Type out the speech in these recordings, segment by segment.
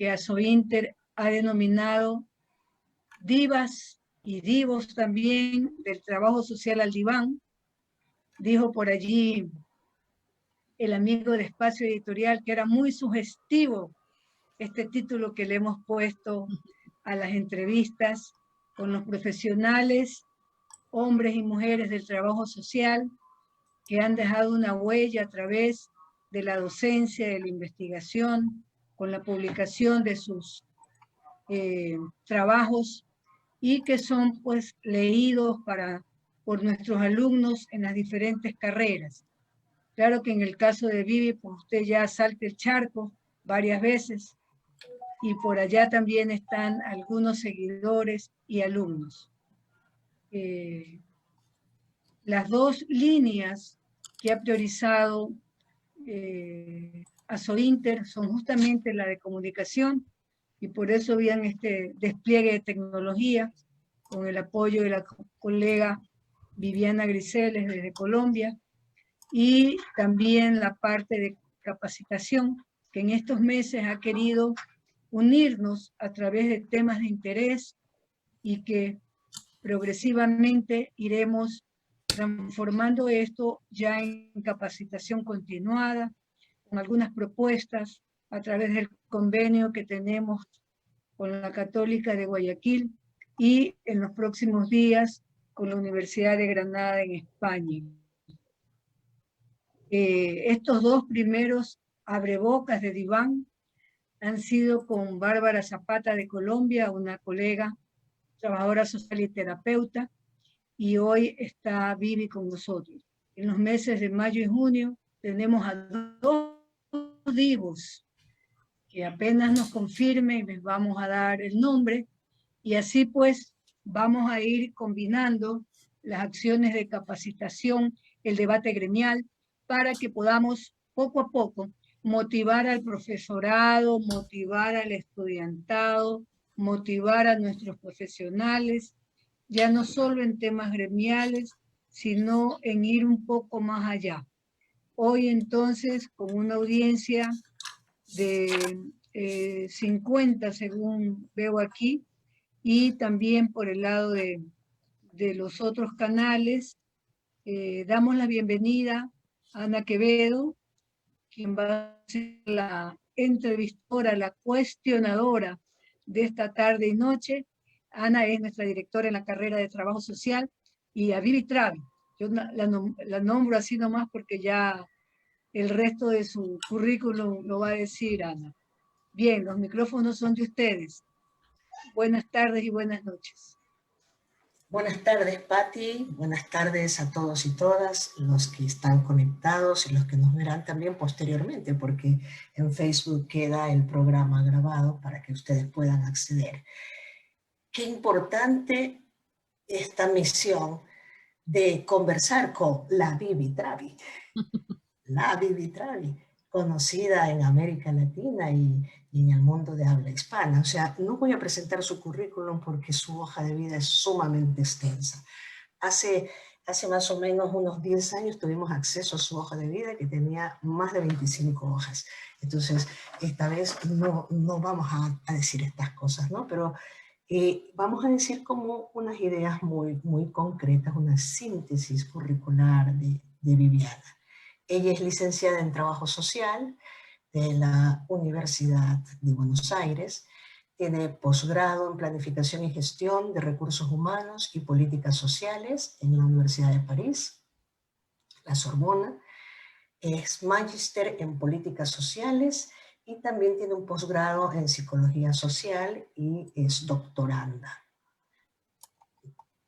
que Asointer ha denominado divas y divos también del trabajo social al diván. Dijo por allí el amigo de Espacio Editorial que era muy sugestivo este título que le hemos puesto a las entrevistas con los profesionales, hombres y mujeres del trabajo social, que han dejado una huella a través de la docencia, de la investigación, con la publicación de sus trabajos y que son pues leídos por nuestros alumnos en las diferentes carreras. Claro que en el caso de Vivi, pues usted ya salta el charco varias veces y por allá también están algunos seguidores y alumnos. Las dos líneas que ha priorizado Asointer son justamente la de comunicación y por eso habían este despliegue de tecnología con el apoyo de la colega Viviana Griseles desde Colombia y también la parte de capacitación que en estos meses ha querido unirnos a través de temas de interés y que progresivamente iremos transformando esto ya en capacitación continuada, con algunas propuestas a través del convenio que tenemos con la Católica de Guayaquil y en los próximos días con la Universidad de Granada en España. Estos dos primeros abrebocas de diván han sido con Bárbara Zapata de Colombia, una colega trabajadora social y terapeuta, y hoy está Vivi con nosotros. En los meses de mayo y junio tenemos a dos divos que apenas nos confirmen les vamos a dar el nombre y así pues vamos a ir combinando las acciones de capacitación, el debate gremial, para que podamos poco a poco motivar al profesorado, motivar al estudiantado, motivar a nuestros profesionales, ya no solo en temas gremiales, sino en ir un poco más allá. Hoy entonces, con una audiencia de 50, según veo aquí, y también por el lado de los otros canales, damos la bienvenida a Ana Quevedo, quien va a ser la entrevistora, la cuestionadora de esta tarde y noche. Ana es nuestra directora en la carrera de Trabajo Social, y a Vivi Travi. Yo la nombro así nomás porque ya el resto de su currículum lo va a decir Ana. Bien, los micrófonos son de ustedes. Buenas tardes y buenas noches. Buenas tardes, Patti. Buenas tardes a todos y todas los que están conectados y los que nos verán también posteriormente, porque en Facebook queda el programa grabado para que ustedes puedan acceder. Qué importante esta misión de conversar con la Vivi Travi. La Vivi Travi, conocida en América Latina y en el mundo de habla hispana. O sea, no voy a presentar su currículum porque su hoja de vida es sumamente extensa. Hace más o menos unos 10 años tuvimos acceso a su hoja de vida que tenía más de 25 hojas. Entonces, esta vez no vamos a decir estas cosas, ¿no? Pero vamos a decir como unas ideas muy, muy concretas, una síntesis curricular de Viviana. Ella es licenciada en Trabajo Social de la Universidad de Buenos Aires, tiene posgrado en Planificación y Gestión de Recursos Humanos y Políticas Sociales en la Universidad de París, la Sorbona, es magíster en Políticas Sociales y también tiene un posgrado en Psicología Social y es doctoranda.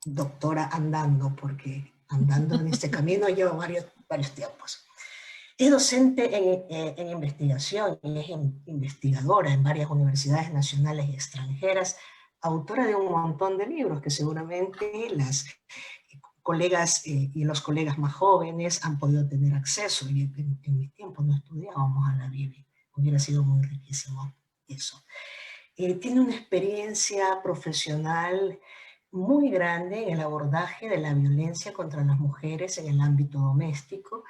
Doctora andando, porque andando en este camino llevo varios tiempos. Es docente en investigación y es investigadora en varias universidades nacionales y extranjeras, autora de un montón de libros que seguramente las colegas y los colegas más jóvenes han podido tener acceso. Y en mi tiempo no estudiábamos a la Vivi, hubiera sido muy riquísimo eso. Tiene una experiencia profesional muy grande en el abordaje de la violencia contra las mujeres en el ámbito doméstico.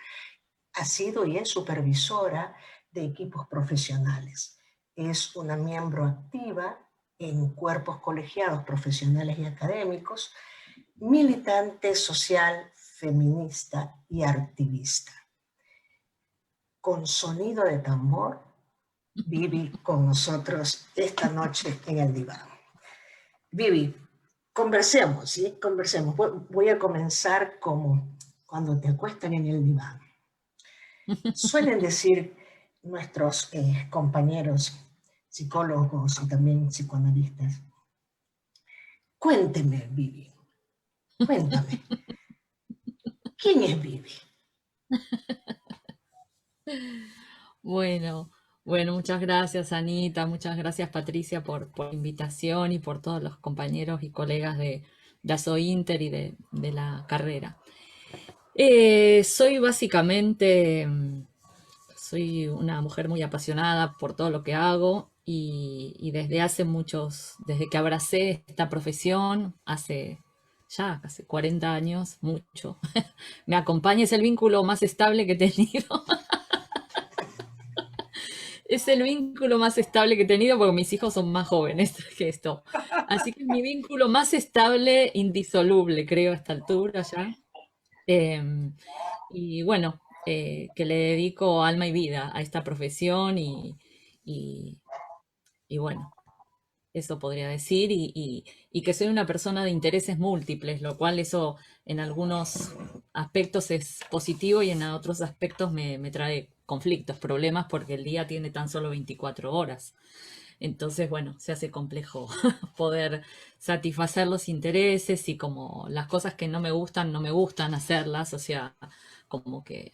Ha sido y es supervisora de equipos profesionales. es una miembro activa en cuerpos colegiados profesionales y académicos, militante social, feminista y activista. Con sonido de tambor, Vivi con nosotros esta noche en el diván. Vivi, conversemos, ¿sí? Conversemos. Voy a comenzar como cuando te acuestan en el diván. Suelen decir nuestros compañeros psicólogos y también psicoanalistas, cuénteme, Vivi, cuéntame, ¿quién es Vivi? Bueno, bueno, muchas gracias Anita, muchas gracias Patricia por la invitación y por todos los compañeros y colegas de Inter y de la carrera. Soy básicamente, soy una mujer muy apasionada por todo lo que hago y desde hace desde que abracé esta profesión, hace 40 años, mucho, me acompaña, es el vínculo más estable que he tenido. Es el vínculo más estable que he tenido porque mis hijos son más jóvenes que esto. Así que es mi vínculo más estable, indisoluble, creo, a esta altura ya. Y bueno, que le dedico alma y vida a esta profesión y, y bueno, eso podría decir. Y que soy una persona de intereses múltiples, lo cual eso en algunos aspectos es positivo y en otros aspectos me trae conflictos, problemas, porque el día tiene tan solo 24 horas. Entonces, bueno, se hace complejo poder satisfacer los intereses y como las cosas que no me gustan, no me gustan hacerlas, o sea, como que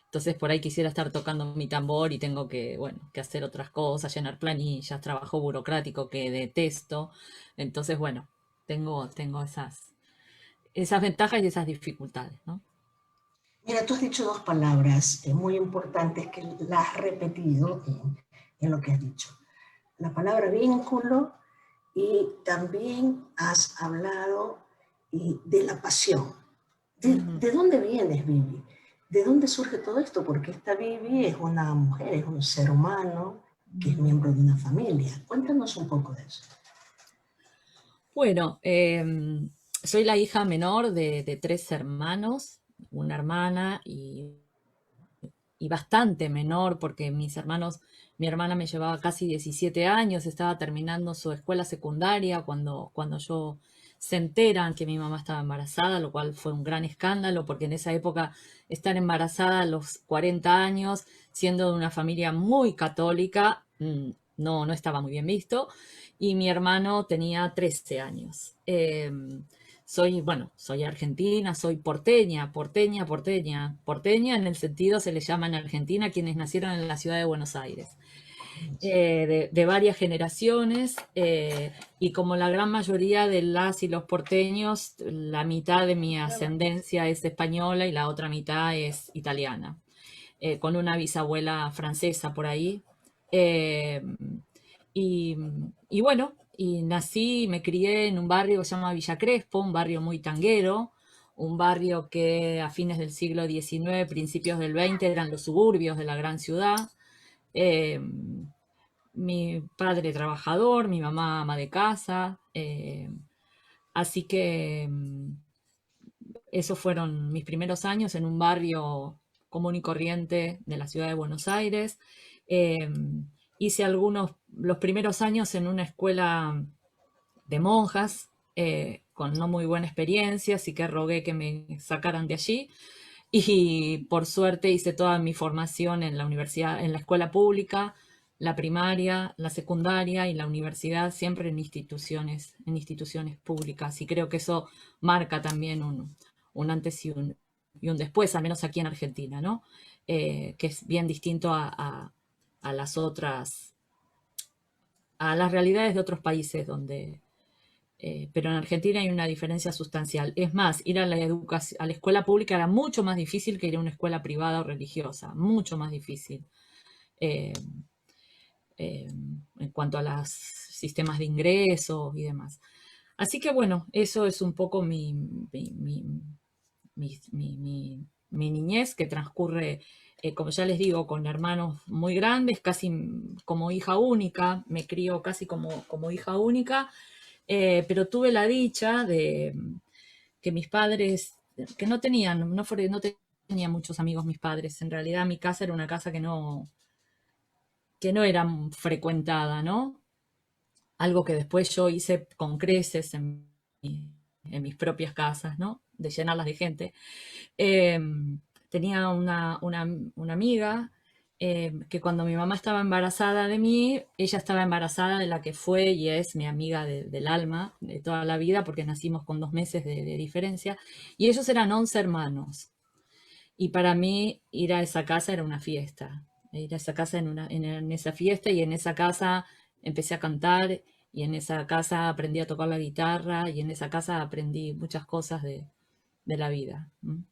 entonces por ahí quisiera estar tocando mi tambor y tengo que, bueno, que hacer otras cosas, llenar planillas, trabajo burocrático que detesto. Entonces, bueno, tengo esas ventajas y esas dificultades, ¿no? Mira, tú has dicho dos palabras muy importantes que las has repetido en lo que has dicho. La palabra vínculo y también has hablado de la pasión. ¿De dónde vienes, Vivi? ¿De dónde surge todo esto? Porque esta Vivi es una mujer, es un ser humano que es miembro de una familia. Cuéntanos un poco de eso. Bueno, soy la hija menor de tres hermanos, una hermana y bastante menor porque mi hermana me llevaba casi 17 años, estaba terminando su escuela secundaria cuando yo se enteran que mi mamá estaba embarazada, lo cual fue un gran escándalo porque en esa época estar embarazada a los 40 años, siendo de una familia muy católica, no estaba muy bien visto, y mi hermano tenía 13 años. Soy argentina, soy porteña en el sentido se le llama en Argentina a quienes nacieron en la ciudad de Buenos Aires, de varias generaciones, y como la gran mayoría de las y los porteños, la mitad de mi ascendencia es española y la otra mitad es italiana, con una bisabuela francesa por ahí. Eh, y, y bueno, y nací y me crié en un barrio que se llama Villa Crespo, un barrio muy tanguero, un barrio que a fines del siglo XIX, principios del XX, eran los suburbios de la gran ciudad. Eh, Mi padre trabajador, mi mamá ama de casa, así que esos fueron mis primeros años en un barrio común y corriente de la ciudad de Buenos Aires. Eh, Hice los primeros años en una escuela de monjas, con no muy buena experiencia, así que rogué que me sacaran de allí. Y por suerte hice toda mi formación en la universidad, en la escuela pública, la primaria, la secundaria y la universidad, siempre en instituciones públicas. Y creo que eso marca también un antes y un después, al menos aquí en Argentina, ¿no? Que es bien distinto a las otras, a las realidades de otros países pero en Argentina hay una diferencia sustancial. Es más, ir a a la escuela pública era mucho más difícil que ir a una escuela privada o religiosa, mucho más difícil, eh, eh, en cuanto a los sistemas de ingresos y demás. Así que bueno, eso es un poco mi mi niñez, que transcurre, como ya les digo, con hermanos muy grandes, casi como hija única, me crío casi como hija única, pero tuve la dicha de que mis padres, que no tenían, no tenían muchos amigos mis padres, en realidad mi casa era una casa que no era frecuentada, ¿no? Algo que después yo hice con creces en mis propias casas, ¿no? De llenarlas de gente. Eh, tenía una amiga que cuando mi mamá estaba embarazada de mí, ella estaba embarazada de la que fue y es mi amiga del alma, de toda la vida, porque nacimos con 2 meses de diferencia, y ellos eran 11 hermanos. Y para mí ir a esa casa era una fiesta. Ir a esa casa en esa fiesta, y en esa casa empecé a cantar, y en esa casa aprendí a tocar la guitarra, y en esa casa aprendí muchas cosas de la vida. ¿M?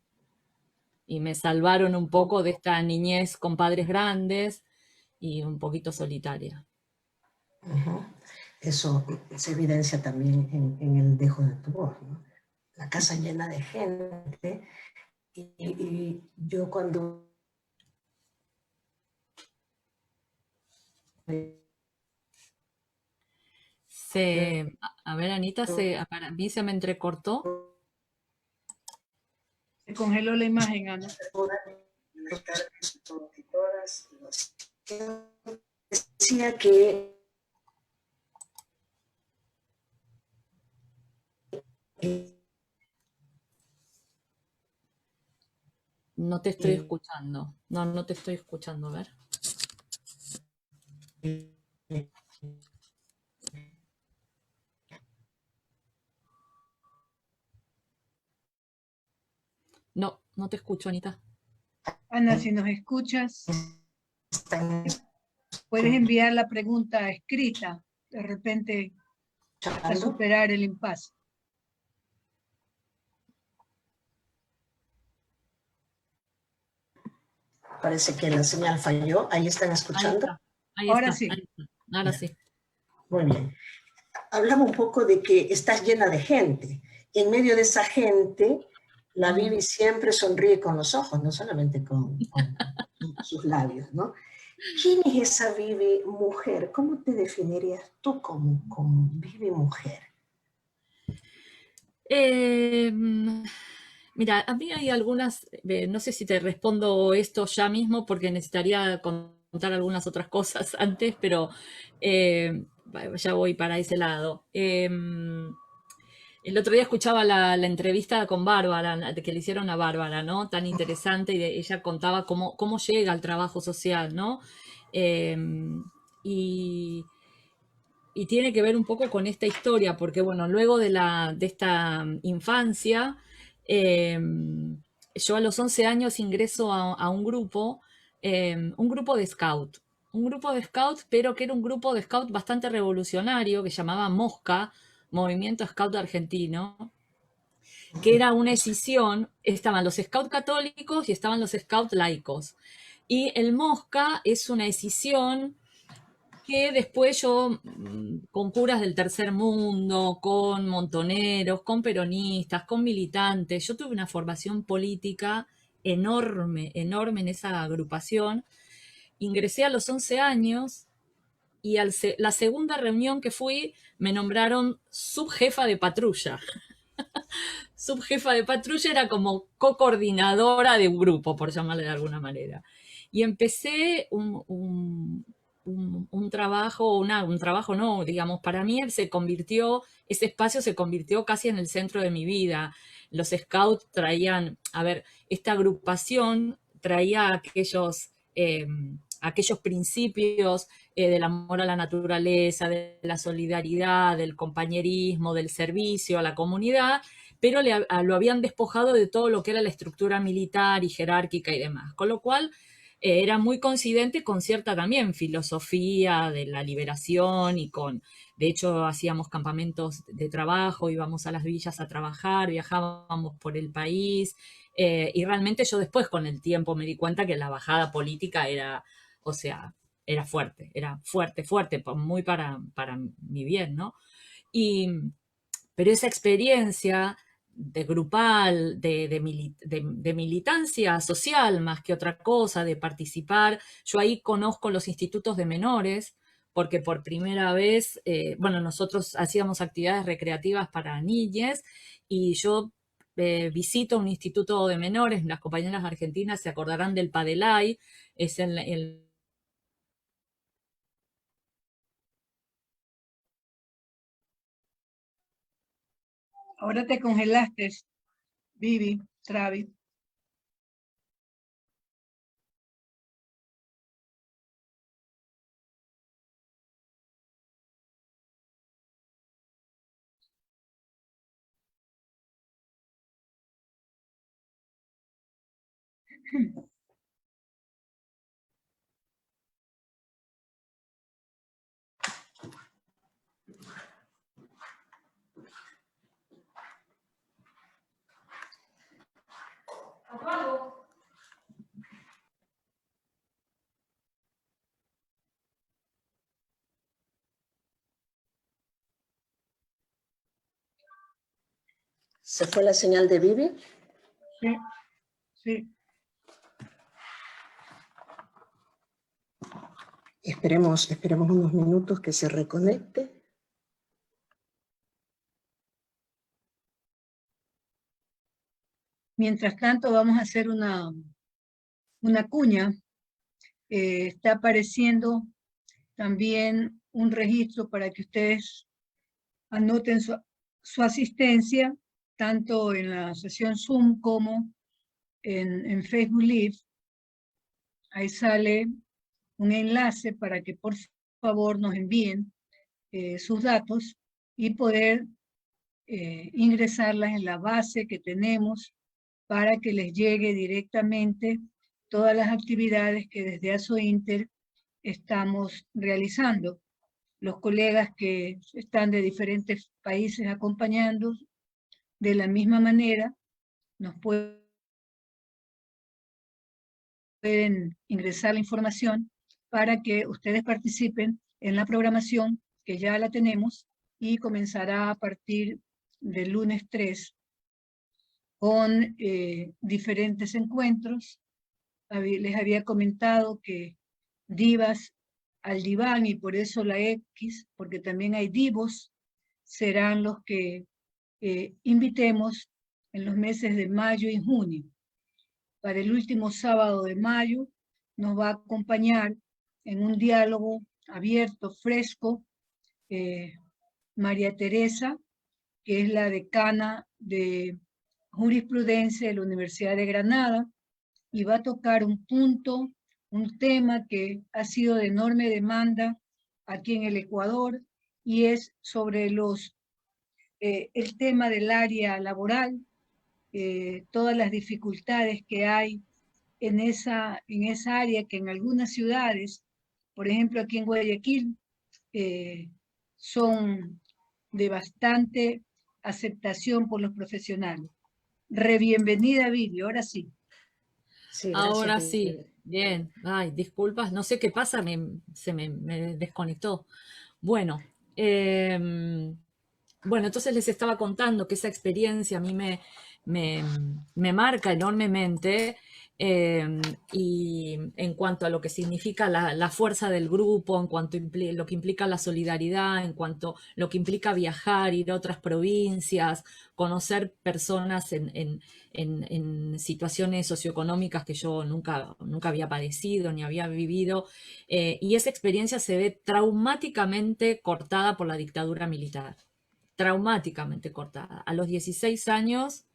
Y me salvaron un poco de esta niñez con padres grandes y un poquito solitaria. Ujú. Eso se evidencia también en el dejo de tu voz, ¿no? La casa llena de gente, y yo cuando... A ver, Anita, para mí se me entrecortó. Se congeló la imagen, Ana. Decía que No te estoy escuchando. No, no te estoy escuchando. A ver. No, no te escucho, Anita. Ana, si nos escuchas, puedes enviar la pregunta escrita, de repente, hasta superar el impasse. Parece que la señal falló. ¿Ahí están escuchando? Ahora sí. Ahora sí. Muy bien. Hablaba un poco de que estás llena de gente. En medio de esa gente, la Vivi siempre sonríe con los ojos, no solamente con sus labios, ¿no? ¿Quién es esa Vivi mujer? ¿Cómo te definirías tú como Vivi mujer? Mira, a mí hay algunas, no sé si te respondo esto ya mismo porque necesitaría contar algunas otras cosas antes, pero ya voy para ese lado. El otro día escuchaba la entrevista con Bárbara, que le hicieron a Bárbara, ¿no? Tan interesante, y ella contaba cómo llega al trabajo social, ¿no? Eh, y, y tiene que ver un poco con esta historia, porque bueno, luego de esta infancia, eh, yo a los 11 años ingreso a un grupo de scout. Un grupo de scout, pero que era un grupo de scout bastante revolucionario, que llamaba Mosca, Movimiento Scout Argentino, que era una escisión, estaban los scouts católicos y estaban los scouts laicos. Y el Mosca es una escisión que después yo, con curas del tercer mundo, con montoneros, con peronistas, con militantes, yo tuve una formación política enorme, enorme en esa agrupación. Ingresé a los 11 años y la segunda reunión que fui me nombraron subjefa de patrulla. Subjefa de patrulla era como co-coordinadora de un grupo, por llamarle de alguna manera. Y empecé un trabajo, un trabajo no, digamos, para mí ese espacio se convirtió casi en el centro de mi vida. Los scouts traían, a ver, esta agrupación traía aquellos principios del amor a la naturaleza, de la solidaridad, del compañerismo, del servicio a la comunidad, pero lo habían despojado de todo lo que era la estructura militar y jerárquica y demás. Con lo cual era muy coincidente con cierta también filosofía de la liberación de hecho, hacíamos campamentos de trabajo, íbamos a las villas a trabajar, viajábamos por el país, y realmente yo después con el tiempo me di cuenta que la bajada política era, o sea, era fuerte, fuerte, muy para mi bien, ¿no? Pero esa experiencia grupal, de militancia social más que otra cosa, de participar. Yo ahí conozco los institutos de menores, porque por primera vez, bueno, nosotros hacíamos actividades recreativas para niñas y yo visito un instituto de menores. Las compañeras argentinas se acordarán del Padelay, es el Ahora te congelaste, Vivi, Travis. ¿Se fue la señal de Vivi? Sí, sí. Esperemos unos minutos que se reconecte. Mientras tanto, vamos a hacer una cuña. Está apareciendo también un registro para que ustedes anoten su asistencia, tanto en la sesión Zoom como en Facebook Live. Ahí sale un enlace para que por favor nos envíen sus datos y poder ingresarlas en la base que tenemos para que les llegue directamente todas las actividades que desde ASOINTER estamos realizando. Los colegas que están de diferentes países acompañando, de la misma manera, nos pueden ingresar la información para que ustedes participen en la programación, que ya la tenemos, y comenzará a partir del lunes 3 con diferentes encuentros. Les había comentado que divas al diván, y por eso la X, porque también hay divos, serán los que invitemos en los meses de mayo y junio. Para el último sábado de mayo nos va a acompañar en un diálogo abierto, fresco, María Teresa, que es la decana de jurisprudencia de la Universidad de Granada, y va a tocar un punto, un tema que ha sido de enorme demanda aquí en el Ecuador, y es sobre el tema del área laboral, todas las dificultades que hay en esa área, que en algunas ciudades, por ejemplo aquí en Guayaquil, son de bastante aceptación por los profesionales. Bienvenida, Vivi, ahora sí. Sí, Ahora gracias. sí, bien. Ay, disculpas, no sé qué pasa, se me desconectó. Bueno, bueno, entonces les estaba contando que esa experiencia a mí me, me marca enormemente, y en cuanto a lo que significa la fuerza del grupo, en cuanto a lo que implica la solidaridad, en cuanto a lo que implica viajar, ir a otras provincias, conocer personas en situaciones socioeconómicas que yo nunca había padecido ni había vivido, y esa experiencia se ve traumáticamente cortada por la dictadura militar, traumáticamente cortada. A los 16 años,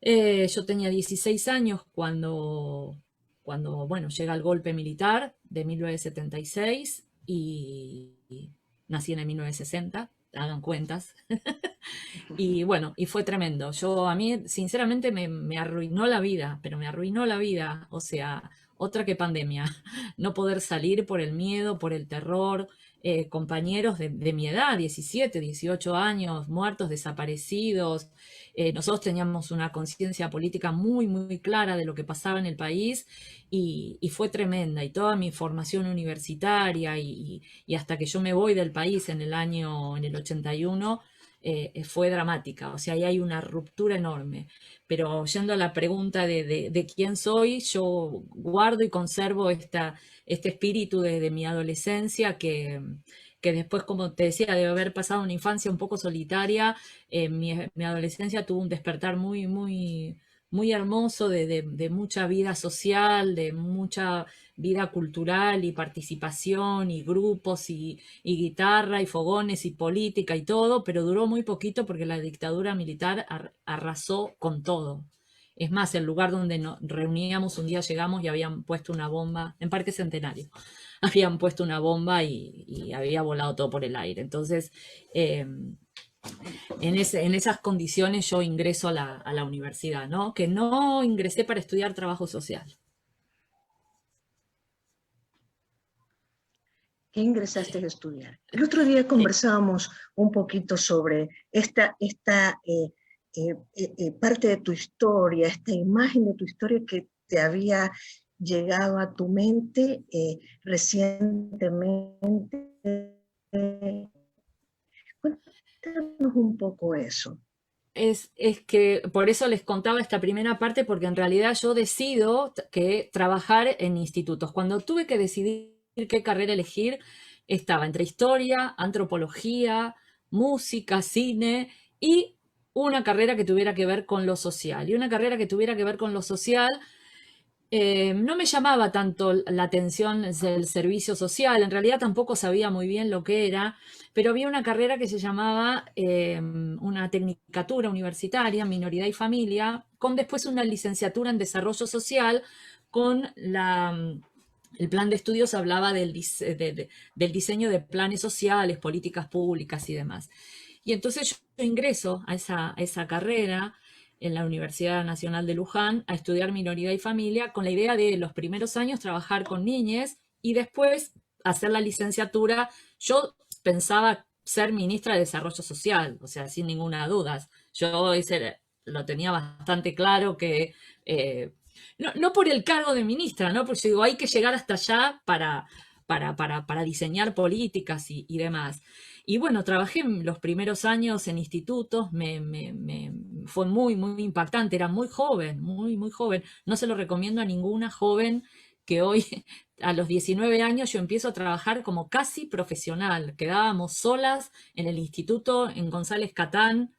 yo tenía 16 años cuando bueno, llega el golpe militar de 1976 y nací en el 1960, hagan cuentas. Y bueno, y fue tremendo. A mí, sinceramente, me arruinó la vida, pero me arruinó la vida. O sea, otra que pandemia. No poder salir por el miedo, por el terror. Compañeros de mi edad, 17, 18 años, muertos, desaparecidos. Nosotros teníamos una conciencia política muy clara de lo que pasaba en el país, y fue tremenda. Y toda mi formación universitaria y hasta que yo me voy del país en el 81, fue dramática. O sea, ahí hay una ruptura enorme. Pero yendo a la pregunta de quién soy, yo guardo y conservo este espíritu de mi adolescencia que después, como te decía, de haber pasado una infancia un poco solitaria, mi adolescencia tuvo un despertar muy, muy, muy hermoso de mucha vida social, de mucha vida cultural y participación y grupos y guitarra y fogones y política y todo, pero duró muy poquito porque la dictadura militar arrasó con todo. Es más, el lugar donde nos reuníamos, un día llegamos y habían puesto una bomba, en Parque Centenario, habían puesto una bomba y había volado todo por el aire. Entonces, en esas condiciones yo ingreso a la universidad, ¿no? Que no ingresé para estudiar trabajo social. ¿Qué ingresaste a estudiar? El otro día conversábamos un poquito sobre esta parte de tu historia, esta imagen de tu historia que te había llegado a tu mente recientemente. Cuéntanos un poco eso. Es que por eso les contaba esta primera parte, porque en realidad yo decido que trabajar en institutos. Cuando tuve que decidir qué carrera elegir, estaba entre historia, antropología, música, cine y una carrera que tuviera que ver con lo social. Y una carrera que tuviera que ver con lo social no me llamaba tanto la atención del servicio social, en realidad tampoco sabía muy bien lo que era, pero había una carrera que se llamaba una tecnicatura universitaria, minoridad y familia, con después una licenciatura en desarrollo social, con el plan de estudios hablaba del diseño de planes sociales, políticas públicas y demás. Y entonces yo ingreso a esa carrera en la Universidad Nacional de Luján a estudiar minoridad y familia con la idea de los primeros años trabajar con niñes y después hacer la licenciatura. Yo pensaba ser ministra de Desarrollo Social, o sea, sin ninguna duda. Yo lo tenía bastante claro que, no por el cargo de ministra, ¿no? Porque yo digo, hay que llegar hasta allá para diseñar políticas y demás. Y bueno, trabajé los primeros años en institutos, fue muy, muy impactante, era muy joven, muy, muy joven. No se lo recomiendo a ninguna joven que hoy, a los 19 años, yo empiezo a trabajar como casi profesional. Quedábamos solas en el instituto en González Catán.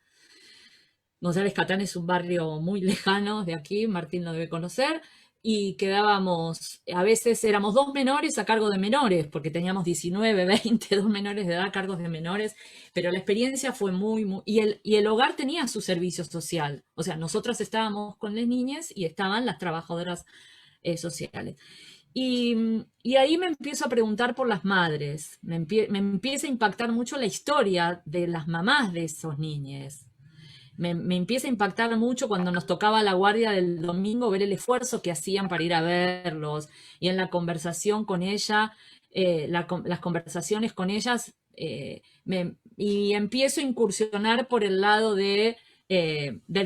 González Catán es un barrio muy lejano de aquí, Martín lo debe conocer, y quedábamos, a veces éramos dos menores a cargo de menores, porque teníamos 19, 20, dos menores de edad a cargo de menores, pero la experiencia fue muy, muy... Y el hogar tenía su servicio social, o sea, nosotras estábamos con las niñas y estaban las trabajadoras sociales. Y ahí me empiezo a preguntar por las madres, me empieza a impactar mucho la historia de las mamás de esos niños. Me empieza a impactar mucho cuando nos tocaba la guardia del domingo ver el esfuerzo que hacían para ir a verlos y en la conversación con ella, las conversaciones con ellas, y empiezo a incursionar por el lado del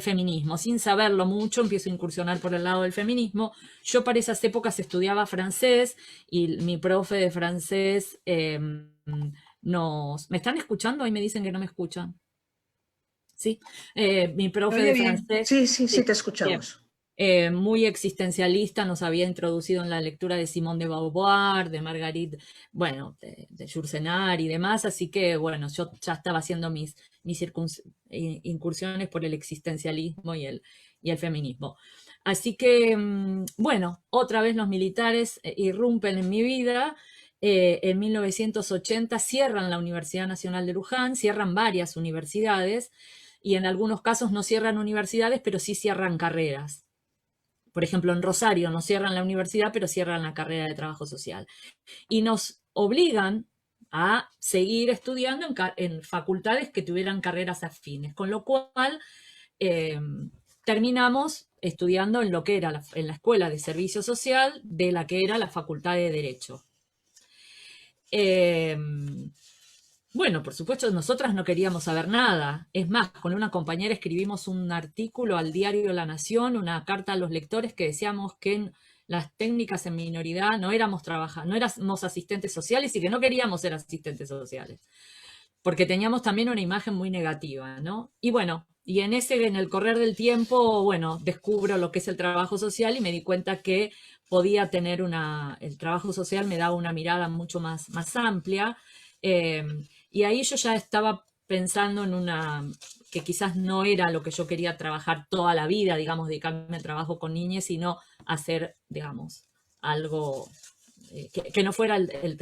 feminismo. Sin saberlo mucho, empiezo a incursionar por el lado del feminismo. Yo para esas épocas estudiaba francés y mi profe de francés ¿Me están escuchando? Ahí me dicen que no me escuchan. Sí, mi profe de francés. Sí, te escuchamos. Muy existencialista, nos había introducido en la lectura de Simone de Beauvoir, de Marguerite, bueno, de Yourcenar y demás, así que bueno, yo ya estaba haciendo mis incursiones por el existencialismo y el feminismo. Así que, bueno, otra vez los militares irrumpen en mi vida. En 1980 cierran la Universidad Nacional de Luján, cierran varias universidades, y en algunos casos no cierran universidades, pero sí cierran carreras. Por ejemplo, en Rosario no cierran la universidad, pero cierran la carrera de trabajo social. Y nos obligan a seguir estudiando en facultades que tuvieran carreras afines, con lo cual terminamos estudiando en lo que era en la Escuela de Servicio Social de la que era la Facultad de Derecho. Bueno, por supuesto, nosotras no queríamos saber nada. Es más, con una compañera escribimos un artículo al diario La Nación, una carta a los lectores que decíamos que en las técnicas en minoridad no éramos asistentes sociales y que no queríamos ser asistentes sociales. porque teníamos también una imagen muy negativa, ¿no? Y bueno, y en el correr del tiempo, bueno, descubro lo que es el trabajo social y me di cuenta que podía tener el trabajo social me daba una mirada mucho más amplia, eh, y ahí yo ya estaba pensando en que quizás no era lo que yo quería trabajar toda la vida, digamos, dedicarme al trabajo con niñas, sino hacer, digamos, algo que no fuera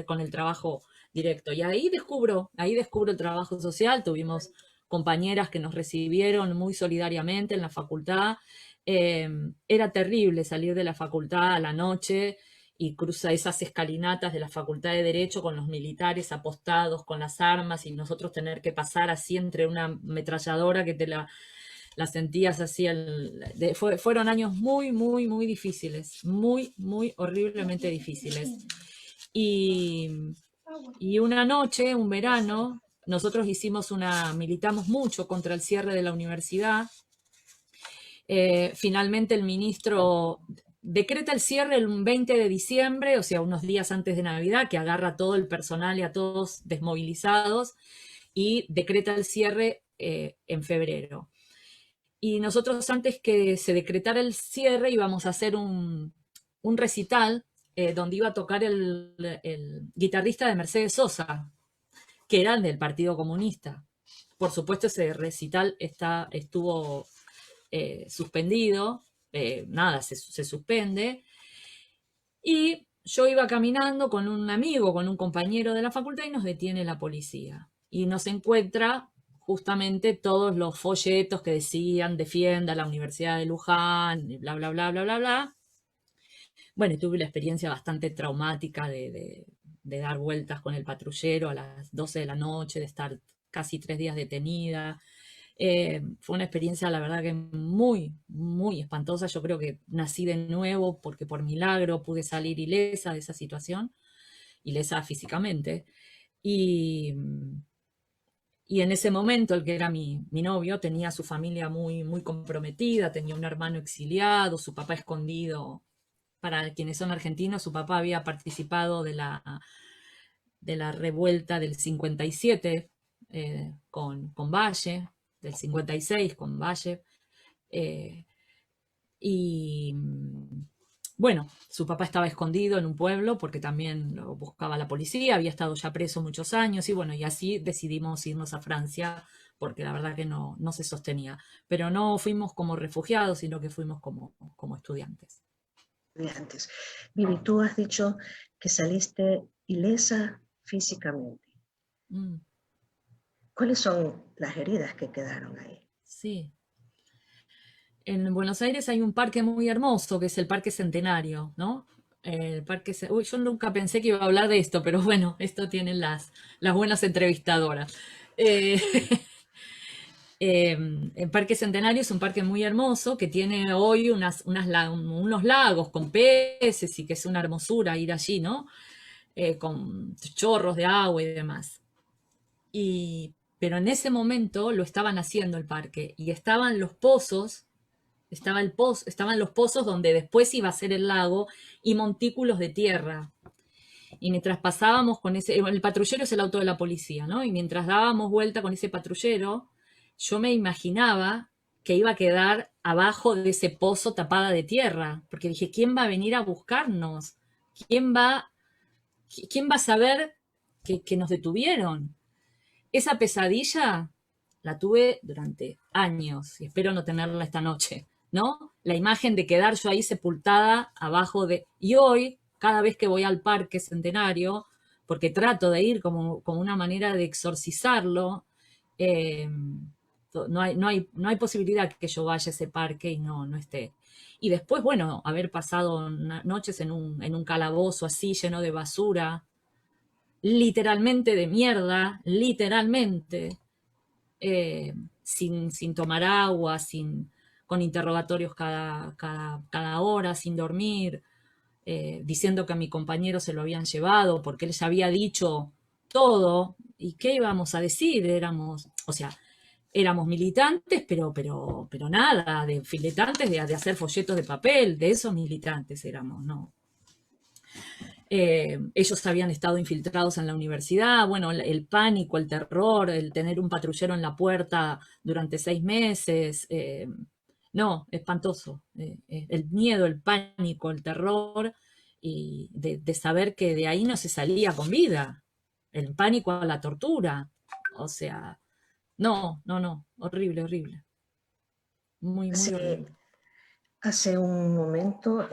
con el trabajo directo. Y ahí descubro el trabajo social. Tuvimos compañeras que nos recibieron muy solidariamente en la facultad. Era terrible salir de la facultad a la noche y cruzar esas escalinatas de la Facultad de Derecho con los militares apostados con las armas y nosotros tener que pasar así entre una ametralladora que la sentías así. Fueron años muy difíciles, muy horriblemente difíciles. Y una noche, un verano, nosotros militamos mucho contra el cierre de la universidad. Finalmente el ministro decreta el cierre el 20 de diciembre, o sea, unos días antes de Navidad, que agarra a todo el personal y a todos desmovilizados, y decreta el cierre en febrero. Y nosotros, antes que se decretara el cierre, íbamos a hacer un recital donde iba a tocar el guitarrista de Mercedes Sosa, que era del Partido Comunista. Por supuesto, ese recital estuvo suspendido, nada, se suspende. Y yo iba caminando con un amigo, con un compañero de la facultad, y nos detiene la policía. Y nos encuentra justamente todos los folletos que decían defienda la Universidad de Luján, y bla, bla, bla, bla, bla, bla. Bueno, tuve la experiencia bastante traumática de dar vueltas con el patrullero a las 12 de la noche, de estar casi 3 días detenida. Fue una experiencia, la verdad, que muy espantosa. Yo creo que nací de nuevo porque por milagro pude salir ilesa de esa situación, ilesa físicamente. Y en ese momento, el que era mi novio tenía su familia muy comprometida, tenía un hermano exiliado, su papá escondido. Para quienes son argentinos, su papá había participado de la revuelta del 57 con Valle, del 56 con Valle. Y bueno, su papá estaba escondido en un pueblo porque también lo buscaba la policía, había estado ya preso muchos años y bueno, y así decidimos irnos a Francia porque la verdad que no se sostenía. Pero no fuimos como refugiados, sino que fuimos como estudiantes. Antes. Vivi, tú has dicho que saliste ilesa físicamente. ¿Cuáles son las heridas que quedaron ahí? Sí. En Buenos Aires hay un parque muy hermoso, que es el Parque Centenario, ¿no? Yo nunca pensé que iba a hablar de esto, pero bueno, esto tienen las buenas entrevistadoras. El Parque Centenario es un parque muy hermoso que tiene hoy unos lagos con peces y que es una hermosura ir allí, ¿no? Con chorros de agua y demás. Pero en ese momento lo estaban haciendo el parque y estaban los pozos, estaban los pozos donde después iba a ser el lago y montículos de tierra. Y mientras pasábamos con el patrullero es el auto de la policía, ¿no? Y mientras dábamos vuelta con ese patrullero, yo me imaginaba que iba a quedar abajo de ese pozo tapada de tierra, porque dije, ¿quién va a venir a buscarnos? ¿Quién va a saber que nos detuvieron? Esa pesadilla la tuve durante años y espero no tenerla esta noche, ¿no? La imagen de quedar yo ahí sepultada abajo de... Y hoy, cada vez que voy al Parque Centenario, porque trato de ir como una manera de exorcizarlo, no hay posibilidad que yo vaya a ese parque y no esté. Y después, bueno, haber pasado noches en un calabozo así lleno de basura, literalmente de mierda, literalmente, sin tomar agua, con interrogatorios cada hora, sin dormir, diciendo que a mi compañero se lo habían llevado porque él ya había dicho todo. ¿Y qué íbamos a decir? Éramos militantes, pero nada, de militantes de hacer folletos de papel, de esos militantes éramos, ¿no? Ellos habían estado infiltrados en la universidad, bueno, el pánico, el terror, el tener un patrullero en la puerta durante 6 meses, no, espantoso. El miedo, el pánico, el terror, y de saber que de ahí no se salía con vida. El pánico a la tortura. O sea, no, no, no, horrible, horrible. Muy, muy Hace, horrible. hace un momento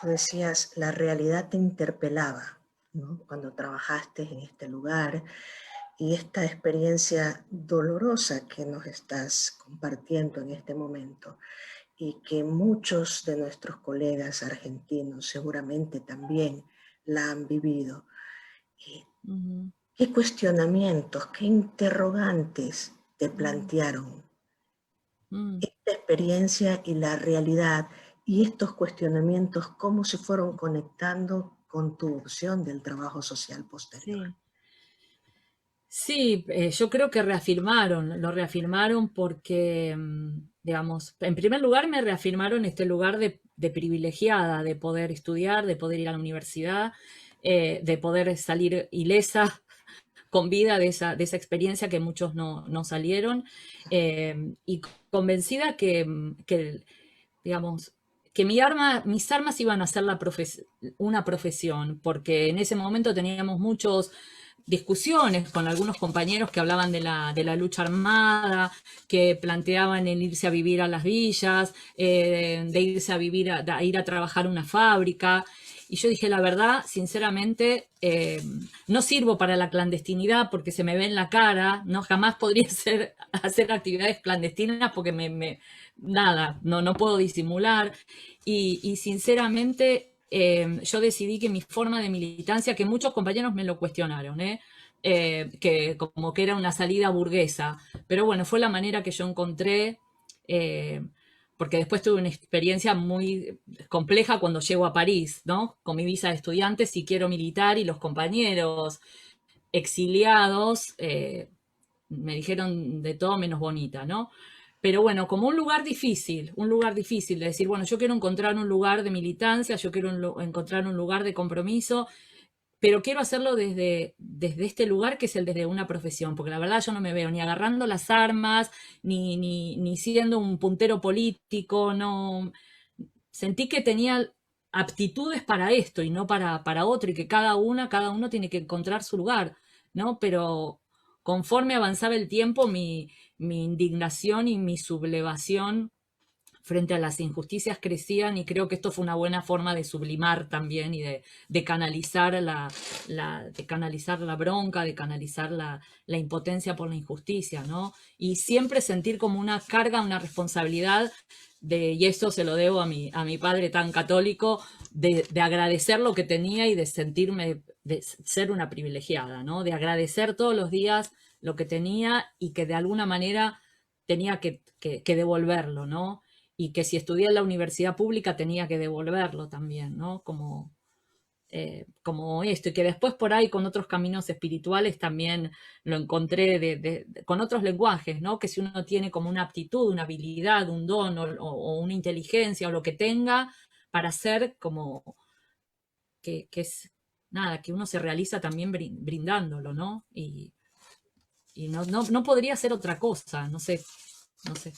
tú decías, la realidad te interpelaba, ¿no? Cuando trabajaste en este lugar y esta experiencia dolorosa que nos estás compartiendo en este momento y que muchos de nuestros colegas argentinos seguramente también la han vivido. Ujú. ¿Qué cuestionamientos, qué interrogantes te plantearon Mm. esta experiencia y la realidad y estos cuestionamientos, cómo se fueron conectando con tu opción del trabajo social posterior? Sí. Sí, yo creo que lo reafirmaron porque, digamos, en primer lugar me reafirmaron este lugar de privilegiada, de poder estudiar, de poder ir a la universidad, de poder salir ilesa con vida de esa experiencia que muchos no salieron, y convencida que, digamos, que mis armas iban a ser una profesión, porque en ese momento teníamos muchos discusiones con algunos compañeros que hablaban de la lucha armada, que planteaban el irse a vivir a las villas, de irse a vivir, a ir a trabajar a una fábrica. Y yo dije, la verdad, sinceramente, no sirvo para la clandestinidad porque se me ve en la cara, no jamás podría hacer actividades clandestinas porque nada, no puedo disimular. Y sinceramente, yo decidí que mi forma de militancia, que muchos compañeros me lo cuestionaron, que como que era una salida burguesa, pero bueno, fue la manera que yo encontré, eh, porque después tuve una experiencia muy compleja cuando llego a París, ¿no? Con mi visa de estudiante, si quiero militar, y los compañeros exiliados me dijeron de todo menos bonita, ¿no? Pero bueno, como un lugar difícil de decir, bueno, yo quiero encontrar un lugar de militancia, yo quiero encontrar un lugar de compromiso, pero quiero hacerlo desde este lugar que es el desde una profesión, porque la verdad yo no me veo ni agarrando las armas, ni siendo un puntero político, no. Sentí que tenía aptitudes para esto y no para otro, y que cada uno tiene que encontrar su lugar, ¿no? Pero conforme avanzaba el tiempo, mi indignación y mi sublevación frente a las injusticias crecían, y creo que esto fue una buena forma de sublimar también y de canalizar de canalizar la bronca, de canalizar la impotencia por la injusticia, ¿no? Y siempre sentir como una carga, una responsabilidad y eso se lo debo a mi padre tan católico, de agradecer lo que tenía y de sentirme, de ser una privilegiada, ¿no? De agradecer todos los días lo que tenía y que de alguna manera tenía que devolverlo, ¿no? Y que si estudié en la universidad pública tenía que devolverlo también, ¿no? Como esto, y que después por ahí con otros caminos espirituales también lo encontré con otros lenguajes, ¿no? Que si uno tiene como una aptitud, una habilidad, un don o una inteligencia o lo que tenga para hacer, como que es nada, que uno se realiza también brindándolo, ¿no? Y no podría ser otra cosa, no sé, no sé,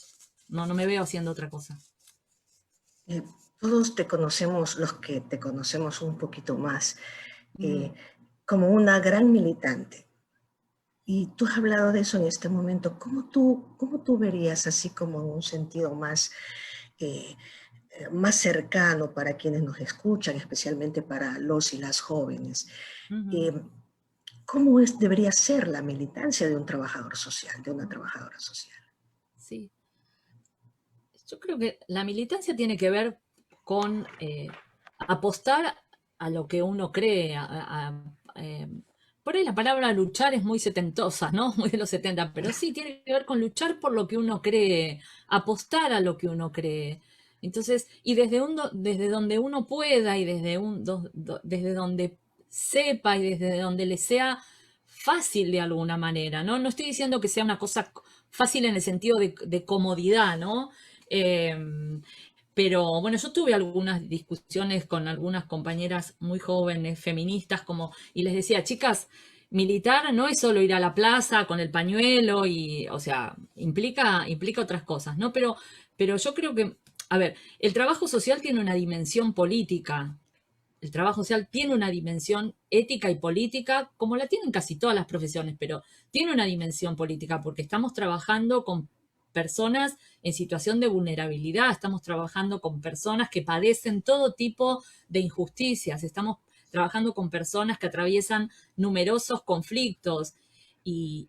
no me veo haciendo otra cosa. Eh, Todos te conocemos, los que te conocemos un poquito más, Mm. eh, como una gran militante. Y tú has hablado de eso en este momento. ¿Cómo tú verías, así como en un sentido eh, más cercano para quienes nos escuchan, especialmente para los y las jóvenes, Ujú. eh, cómo debería ser la militancia de un trabajador social, de una trabajadora social? Sí, yo creo que la militancia tiene que ver con apostar a lo que uno cree. Por ahí la palabra luchar es muy setentosa, ¿no? Muy de los 70, pero sí tiene que ver con luchar por lo que uno cree, apostar a lo que uno cree. Entonces, y desde donde uno pueda y desde donde sepa y desde donde le sea fácil de alguna manera, ¿no? No estoy diciendo que sea una cosa fácil en el sentido de comodidad, ¿no? Eh, Pero bueno, yo tuve algunas discusiones con algunas compañeras muy jóvenes, feministas, y les decía, chicas, militar no es solo ir a la plaza con el pañuelo o sea, implica otras cosas, ¿no? Pero yo creo que, a ver, el trabajo social tiene una dimensión política. El trabajo social tiene una dimensión ética y política, como la tienen casi todas las profesiones, pero tiene una dimensión política porque estamos trabajando con personas en situación de vulnerabilidad, estamos trabajando con personas que padecen todo tipo de injusticias, estamos trabajando con personas que atraviesan numerosos conflictos y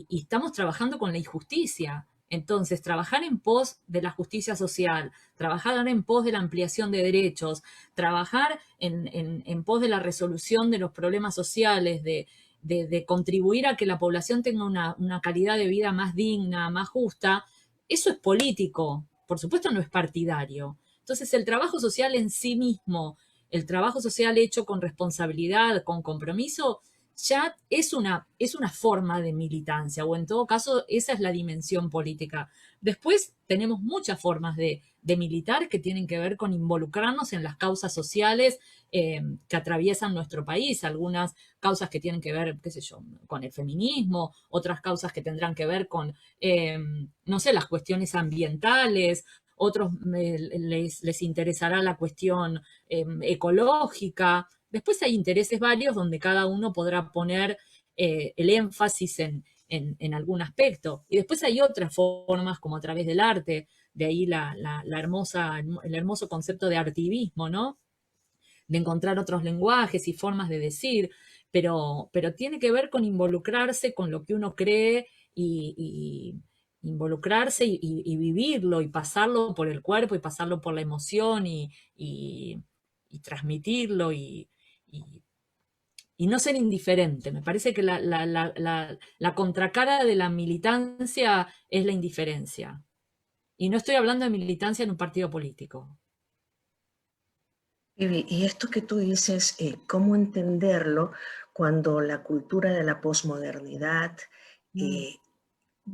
estamos trabajando con la injusticia. Entonces, trabajar en pos de la justicia social, trabajar en pos de la ampliación de derechos, trabajar en pos de la resolución de los problemas sociales, de contribuir a que la población tenga una calidad de vida más digna, más justa, eso es político, por supuesto no es partidario. Entonces el trabajo social en sí mismo, el trabajo social hecho con responsabilidad, con compromiso, ya es una forma de militancia, o en todo caso esa es la dimensión política. Después tenemos muchas formas de militar que tienen que ver con involucrarnos en las causas sociales que atraviesan nuestro país, algunas causas que tienen que ver, qué sé yo, con el feminismo, otras causas que tendrán que ver con, no sé, las cuestiones ambientales, otros les interesará la cuestión ecológica. Después hay intereses varios donde cada uno podrá poner el énfasis en algún aspecto. Y después hay otras formas, como a través del arte, de ahí el hermoso concepto de artivismo, ¿no? De encontrar otros lenguajes y formas de decir, pero tiene que ver con involucrarse con lo que uno cree y involucrarse y vivirlo y pasarlo por el cuerpo y pasarlo por la emoción y transmitirlo y no ser indiferente. Me parece que la contracara de la militancia es la indiferencia. Y no estoy hablando de militancia en un partido político. Vivi, y esto que tú dices, ¿cómo entenderlo cuando la cultura de la posmodernidad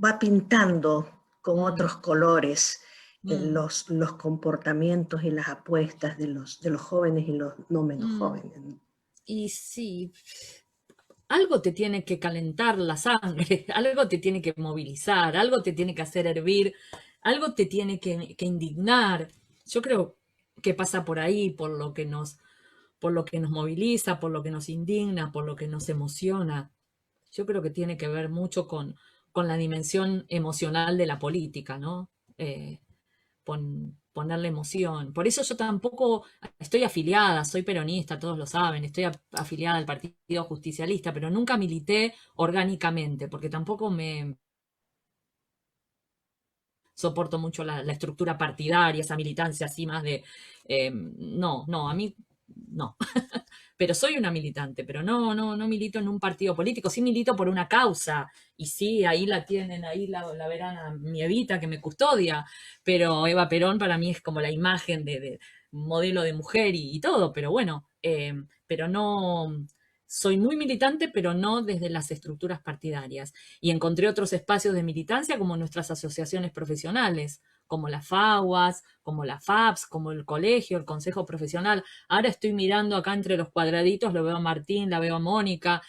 va pintando con otros colores los comportamientos y las apuestas de los jóvenes y los no menos jóvenes? Y sí, algo te tiene que calentar la sangre, algo te tiene que movilizar, algo te tiene que hacer hervir, algo te tiene que indignar. Yo creo que pasa por ahí, por lo que nos moviliza, por lo que nos indigna, por lo que nos emociona. Yo creo que tiene que ver mucho con la dimensión emocional de la política, ¿no? Ponerle emoción. Por eso yo tampoco estoy afiliada, soy peronista, todos lo saben, estoy afiliada al Partido Justicialista, pero nunca milité orgánicamente, porque tampoco me soporto mucho la estructura partidaria, esa militancia así más de... no, a mí no. Pero soy una militante, pero no milito en un partido político, sí milito por una causa, y sí, ahí la tienen, ahí la verán a mi Evita que me custodia, pero Eva Perón para mí es como la imagen de modelo de mujer y todo, pero bueno, pero no, soy muy militante, pero no desde las estructuras partidarias, y encontré otros espacios de militancia como nuestras asociaciones profesionales, como las FAUAS, como la FAPS, como el colegio, el consejo profesional. Ahora estoy mirando acá entre los cuadraditos, lo veo a Martín, la veo a Mónica,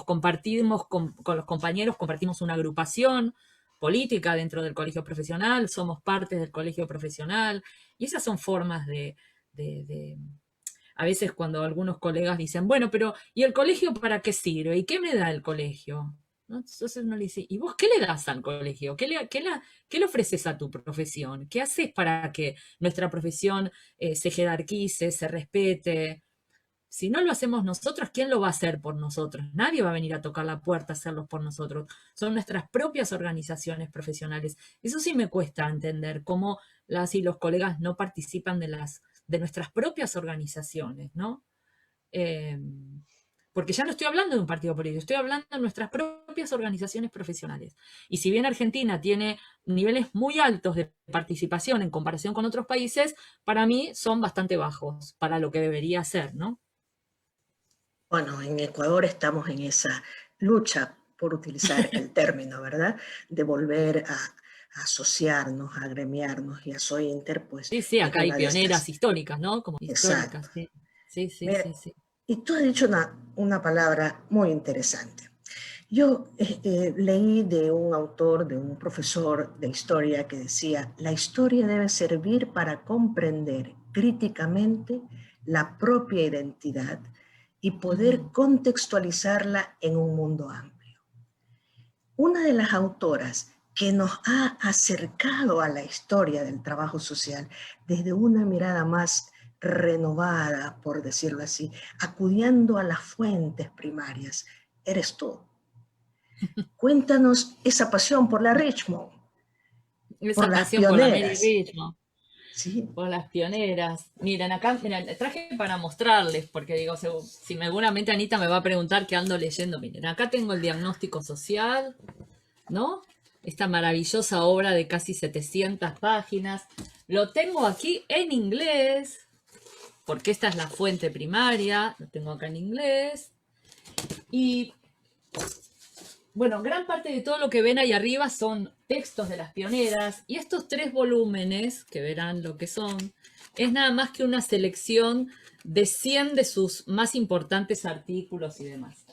compartimos con los compañeros, compartimos una agrupación política dentro del colegio profesional, somos parte del colegio profesional, y esas son formas a veces cuando algunos colegas dicen, bueno, pero ¿y el colegio para qué sirve? ¿Y qué me da el colegio? ¿No? Entonces uno le dice, ¿y vos qué le das al colegio? ¿Qué le ofreces a tu profesión? ¿Qué haces para que nuestra profesión se jerarquice, se respete? Si no lo hacemos nosotros, ¿quién lo va a hacer por nosotros? Nadie va a venir a tocar la puerta a hacerlo por nosotros. Son nuestras propias organizaciones profesionales. Eso sí me cuesta entender cómo las y los colegas no participan de nuestras propias organizaciones, ¿no? Porque ya no estoy hablando de un partido político, estoy hablando de nuestras propias organizaciones profesionales. Y si bien Argentina tiene niveles muy altos de participación en comparación con otros países, para mí son bastante bajos para lo que debería ser, ¿no? Bueno, en Ecuador estamos en esa lucha, por utilizar el término, ¿verdad? De volver a asociarnos, a agremiarnos, y a Soy Inter, pues Sí, sí, es acá hay una de pioneras estas. históricas, ¿no? Como históricas, Exacto. sí. Sí, sí, Mira, sí, sí. y tú has dicho una palabra muy interesante. Yo leí de un autor, de un profesor de historia que decía, la historia debe servir para comprender críticamente la propia identidad y poder Ujú. contextualizarla en un mundo amplio. Una de las autoras que nos ha acercado a la historia del trabajo social desde una mirada más renovada, por decirlo así, acudiendo a las fuentes primarias, eres tú. Cuéntanos esa pasión por la Richmond, por Esa las pasión por la Mary pioneras. Richmond, ¿Sí? por las pioneras. Miren, acá, miren, traje para mostrarles, porque digo, si seguramente Anita me va a preguntar qué ando leyendo. Miren, acá tengo el diagnóstico social, ¿no? Esta maravillosa obra de casi 700 páginas. Lo tengo aquí en inglés, porque esta es la fuente primaria, lo tengo acá en inglés. Y bueno, gran parte de todo lo que ven ahí arriba son textos de las pioneras, y estos 3 volúmenes, que verán lo que son, es nada más que una selección de 100 de sus más importantes artículos y demás.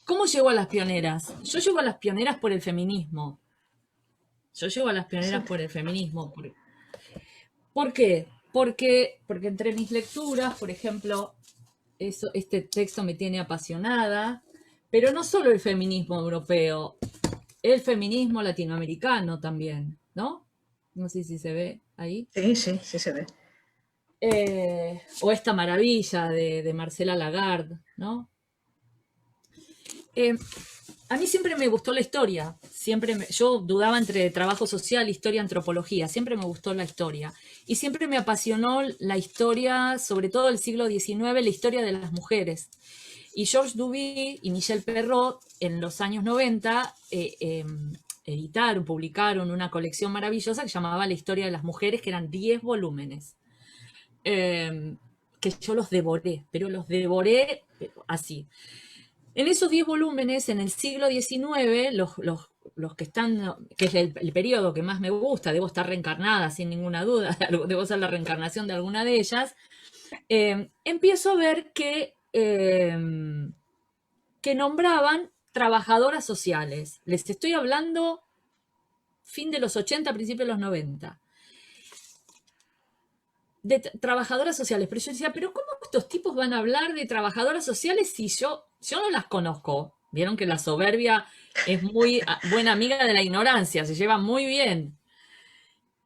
¿Cómo llego a las pioneras? Yo llego a las pioneras por el feminismo. Yo llego a las pioneras por el feminismo. ¿Por qué? Porque entre mis lecturas, por ejemplo, este texto me tiene apasionada, pero no solo el feminismo europeo, el feminismo latinoamericano también, ¿no? No sé si se ve ahí. Sí, sí, sí se ve. O esta maravilla de Marcela Lagarde, ¿no? Eh, a mí siempre me gustó la historia, yo dudaba entre trabajo social, historia, antropología, siempre me gustó la historia. Y siempre me apasionó la historia, sobre todo del siglo XIX, la historia de las mujeres. Y Georges Duby y Michel Perrault en los años 90 publicaron una colección maravillosa que llamaba La historia de las mujeres, que eran 10 volúmenes. Que yo los devoré, pero los devoré así. En esos 10 volúmenes, en el siglo XIX, los que están, que es el periodo que más me gusta, debo estar reencarnada sin ninguna duda, debo ser la reencarnación de alguna de ellas, empiezo a ver que nombraban trabajadoras sociales. Les estoy hablando fin de los 80, principios de los 90. De trabajadoras sociales. Pero yo decía, ¿pero cómo estos tipos van a hablar de trabajadoras sociales si yo no las conozco? Vieron que la soberbia es muy buena amiga de la ignorancia, se lleva muy bien.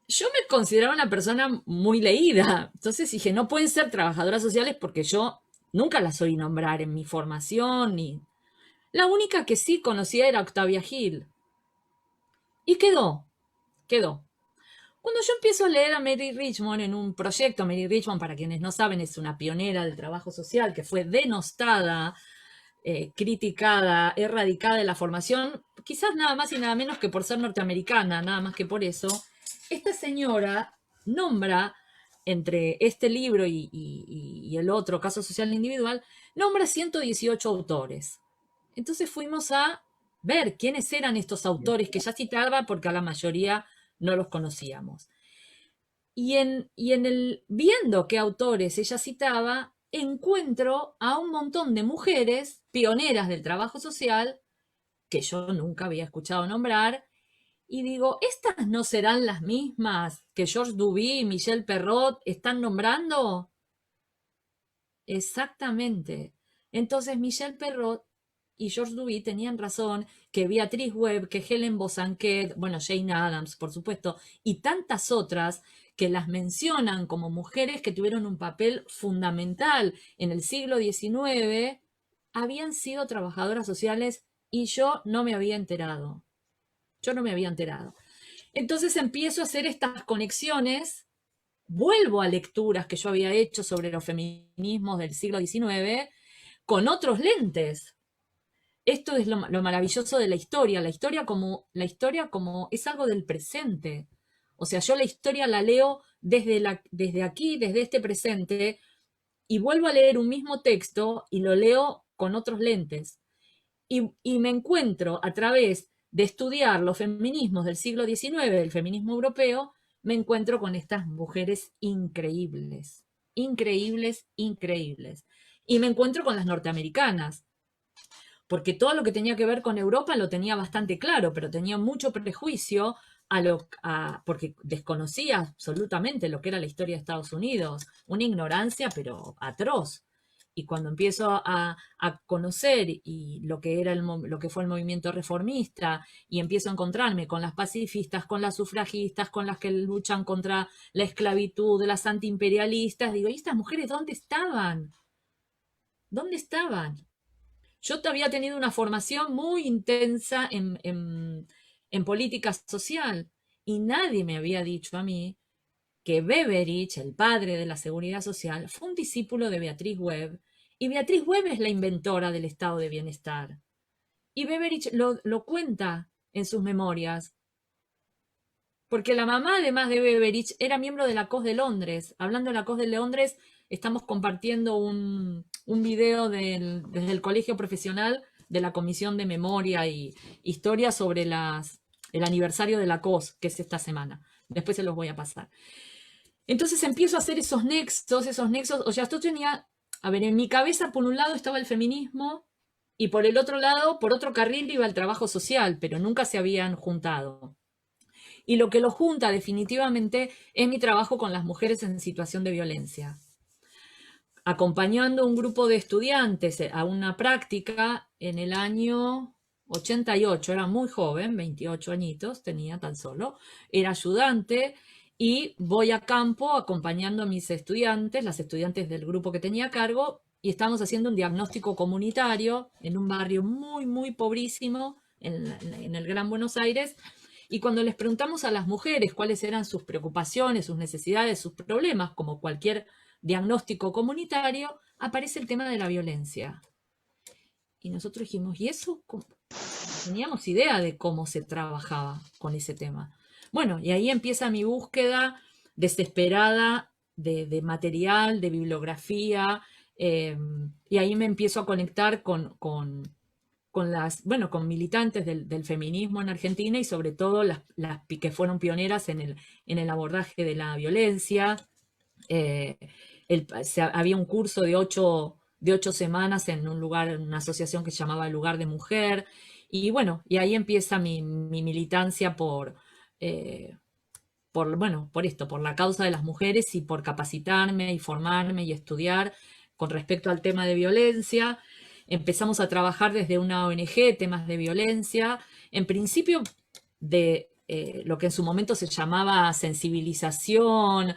Yo me consideraba una persona muy leída, entonces dije, no pueden ser trabajadoras sociales porque yo nunca las oí nombrar en mi formación. La única que sí conocía era Octavia Hill. Y quedó. Cuando yo empiezo a leer a Mary Richmond en un proyecto, Mary Richmond, para quienes no saben, es una pionera del trabajo social que fue denostada, criticada, erradicada de la formación, quizás nada más y nada menos que por ser norteamericana, nada más que por eso. Esta señora nombra, entre este libro y el otro, Caso Social Individual, nombra 118 autores. Entonces fuimos a ver quiénes eran estos autores que ya citaba, porque a la mayoría no los conocíamos. Viendo qué autores ella citaba, encuentro a un montón de mujeres pioneras del trabajo social que yo nunca había escuchado nombrar, y digo, ¿estas no serán las mismas que Georges Duby y Michel Perrault están nombrando? Exactamente. Entonces Michel Perrault y Georges Duby tenían razón, que Beatrice Webb, que Helen Bosanquet, bueno, Jane Addams, por supuesto, y tantas otras que las mencionan como mujeres que tuvieron un papel fundamental en el siglo XIX, habían sido trabajadoras sociales y yo no me había enterado. Yo no me había enterado. Entonces empiezo a hacer estas conexiones, vuelvo a lecturas que yo había hecho sobre los feminismos del siglo XIX con otros lentes. Esto es lo maravilloso de la historia. La historia como es algo del presente. O sea, yo la historia la leo desde aquí, desde este presente, y vuelvo a leer un mismo texto y lo leo con otros lentes. Y me encuentro a través de estudiar los feminismos del siglo XIX, el feminismo europeo, me encuentro con estas mujeres increíbles, increíbles, increíbles. Y me encuentro con las norteamericanas, porque todo lo que tenía que ver con Europa lo tenía bastante claro, pero tenía mucho prejuicio porque desconocía absolutamente lo que era la historia de Estados Unidos, una ignorancia pero atroz. Y cuando empiezo a conocer y lo que lo que fue el movimiento reformista, y empiezo a encontrarme con las pacifistas, con las sufragistas, con las que luchan contra la esclavitud, las antiimperialistas, digo, ¿y estas mujeres dónde estaban? ¿Dónde estaban? Yo había tenido una formación muy intensa en política social y nadie me había dicho a mí que Beveridge, el padre de la seguridad social, fue un discípulo de Beatriz Webb, y Beatriz Webb es la inventora del estado de bienestar. Y Beveridge lo cuenta en sus memorias, porque la mamá, además de Beveridge, era miembro de la COS de Londres. Hablando de la COS de Londres, estamos compartiendo un video desde el Colegio Profesional de la Comisión de Memoria y Historia sobre el aniversario de la COS, que es esta semana. Después se los voy a pasar. Entonces empiezo a hacer esos nexos, o sea, esto tenía, a ver, en mi cabeza por un lado estaba el feminismo y por el otro lado, por otro carril iba el trabajo social, pero nunca se habían juntado. Y lo que lo junta definitivamente es mi trabajo con las mujeres en situación de violencia. Acompañando a un grupo de estudiantes a una práctica en el año 88, era muy joven, 28 añitos tenía tan solo, era ayudante y voy a campo acompañando a mis estudiantes, las estudiantes del grupo que tenía a cargo, y estamos haciendo un diagnóstico comunitario en un barrio muy, muy pobrísimo en el Gran Buenos Aires. Y cuando les preguntamos a las mujeres cuáles eran sus preocupaciones, sus necesidades, sus problemas, como cualquier diagnóstico comunitario, aparece el tema de la violencia. Y nosotros dijimos, ¿y eso? No teníamos idea de cómo se trabajaba con ese tema. Bueno, y ahí empieza mi búsqueda desesperada de material, de bibliografía, y ahí me empiezo a conectar con militantes del feminismo en Argentina, y sobre todo las que fueron pioneras en el abordaje de la violencia. Había un curso de 8 semanas en un lugar, en una asociación que se llamaba Lugar de Mujer, y bueno, y ahí empieza mi militancia por la causa de las mujeres, y por capacitarme y formarme y estudiar con respecto al tema de violencia. Empezamos a trabajar desde una ONG, temas de violencia, en principio de lo que en su momento se llamaba sensibilización,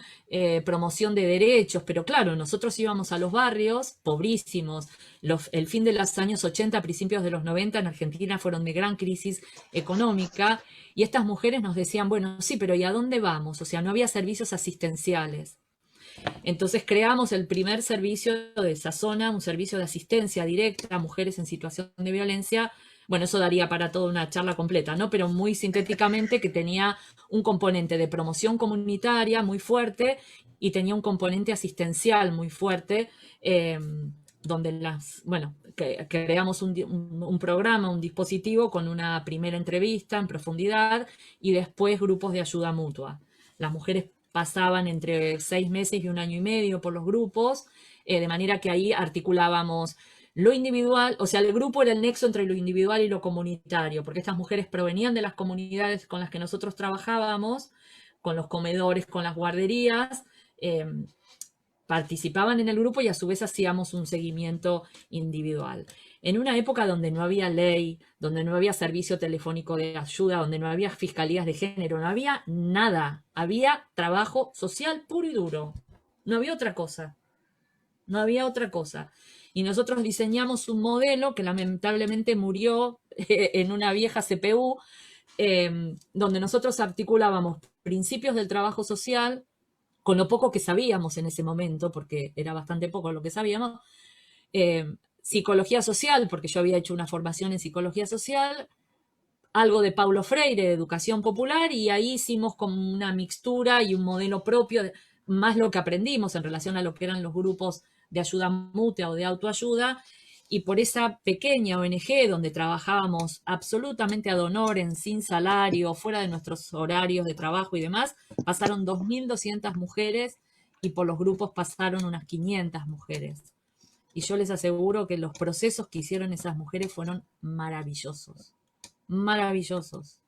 promoción de derechos, pero claro, nosotros íbamos a los barrios pobrísimos. El fin de los años 80, principios de los 90 en Argentina fueron de gran crisis económica, y estas mujeres nos decían, bueno, sí, pero ¿y a dónde vamos? O sea, no había servicios asistenciales. Entonces creamos el primer servicio de esa zona, un servicio de asistencia directa a mujeres en situación de violencia. Bueno, eso daría para toda una charla completa, ¿no? Pero muy sintéticamente, que tenía un componente de promoción comunitaria muy fuerte y tenía un componente asistencial muy fuerte, donde creamos un programa, un dispositivo con una primera entrevista en profundidad y después grupos de ayuda mutua. Las mujeres pasaban entre 6 meses y 1 año y medio por los grupos, de manera que ahí articulábamos lo individual, o sea, el grupo era el nexo entre lo individual y lo comunitario, porque estas mujeres provenían de las comunidades con las que nosotros trabajábamos, con los comedores, con las guarderías, participaban en el grupo y a su vez hacíamos un seguimiento individual. En una época donde no había ley, donde no había servicio telefónico de ayuda, donde no había fiscalías de género, no había nada, había trabajo social puro y duro, no había otra cosa, no había otra cosa. Y nosotros diseñamos un modelo que lamentablemente murió en una vieja CPU, donde nosotros articulábamos principios del trabajo social, con lo poco que sabíamos en ese momento, porque era bastante poco lo que sabíamos, psicología social, porque yo había hecho una formación en psicología social, algo de Paulo Freire, de educación popular, y ahí hicimos como una mixtura y un modelo propio, más lo que aprendimos en relación a lo que eran los grupos de ayuda mutua o de autoayuda, y por esa pequeña ONG donde trabajábamos absolutamente ad honorem, sin salario, fuera de nuestros horarios de trabajo y demás, pasaron 2.200 mujeres y por los grupos pasaron unas 500 mujeres. Y yo les aseguro que los procesos que hicieron esas mujeres fueron maravillosos, maravillosos.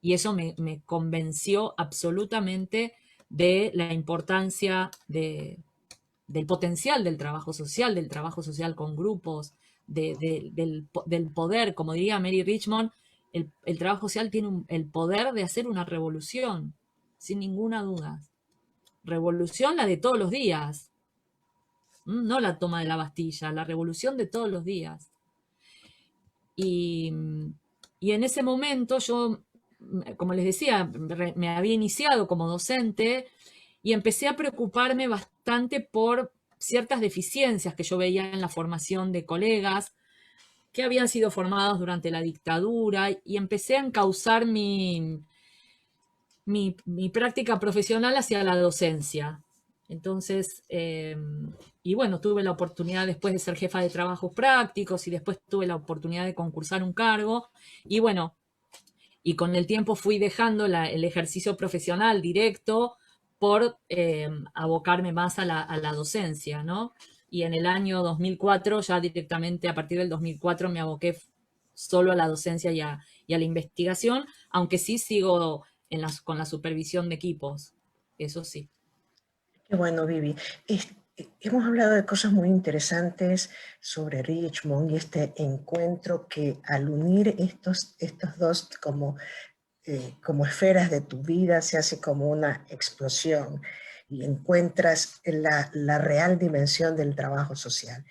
Y eso me convenció absolutamente de la importancia del potencial del trabajo social con grupos, del poder, como diría Mary Richmond, el trabajo social tiene el poder de hacer una revolución, sin ninguna duda. Revolución la de todos los días, no la toma de la Bastilla, la revolución de todos los días. Y en ese momento yo, como les decía, me había iniciado como docente y empecé a preocuparme bastante por ciertas deficiencias que yo veía en la formación de colegas que habían sido formados durante la dictadura, y empecé a encauzar mi práctica profesional hacia la docencia. Entonces, y bueno, tuve la oportunidad después de ser jefa de trabajos prácticos y después tuve la oportunidad de concursar un cargo, y bueno, y con el tiempo fui dejando el ejercicio profesional directo por abocarme más a la docencia, ¿no? Y en el año 2004, ya directamente a partir del 2004, me aboqué solo a la docencia y a la investigación, aunque sí sigo con la supervisión de equipos, eso sí. Qué bueno, Vivi. Hemos hablado de cosas muy interesantes sobre Richmond y este encuentro que, al unir estos dos como esferas de tu vida, se hace como una explosión y encuentras la real dimensión del trabajo social.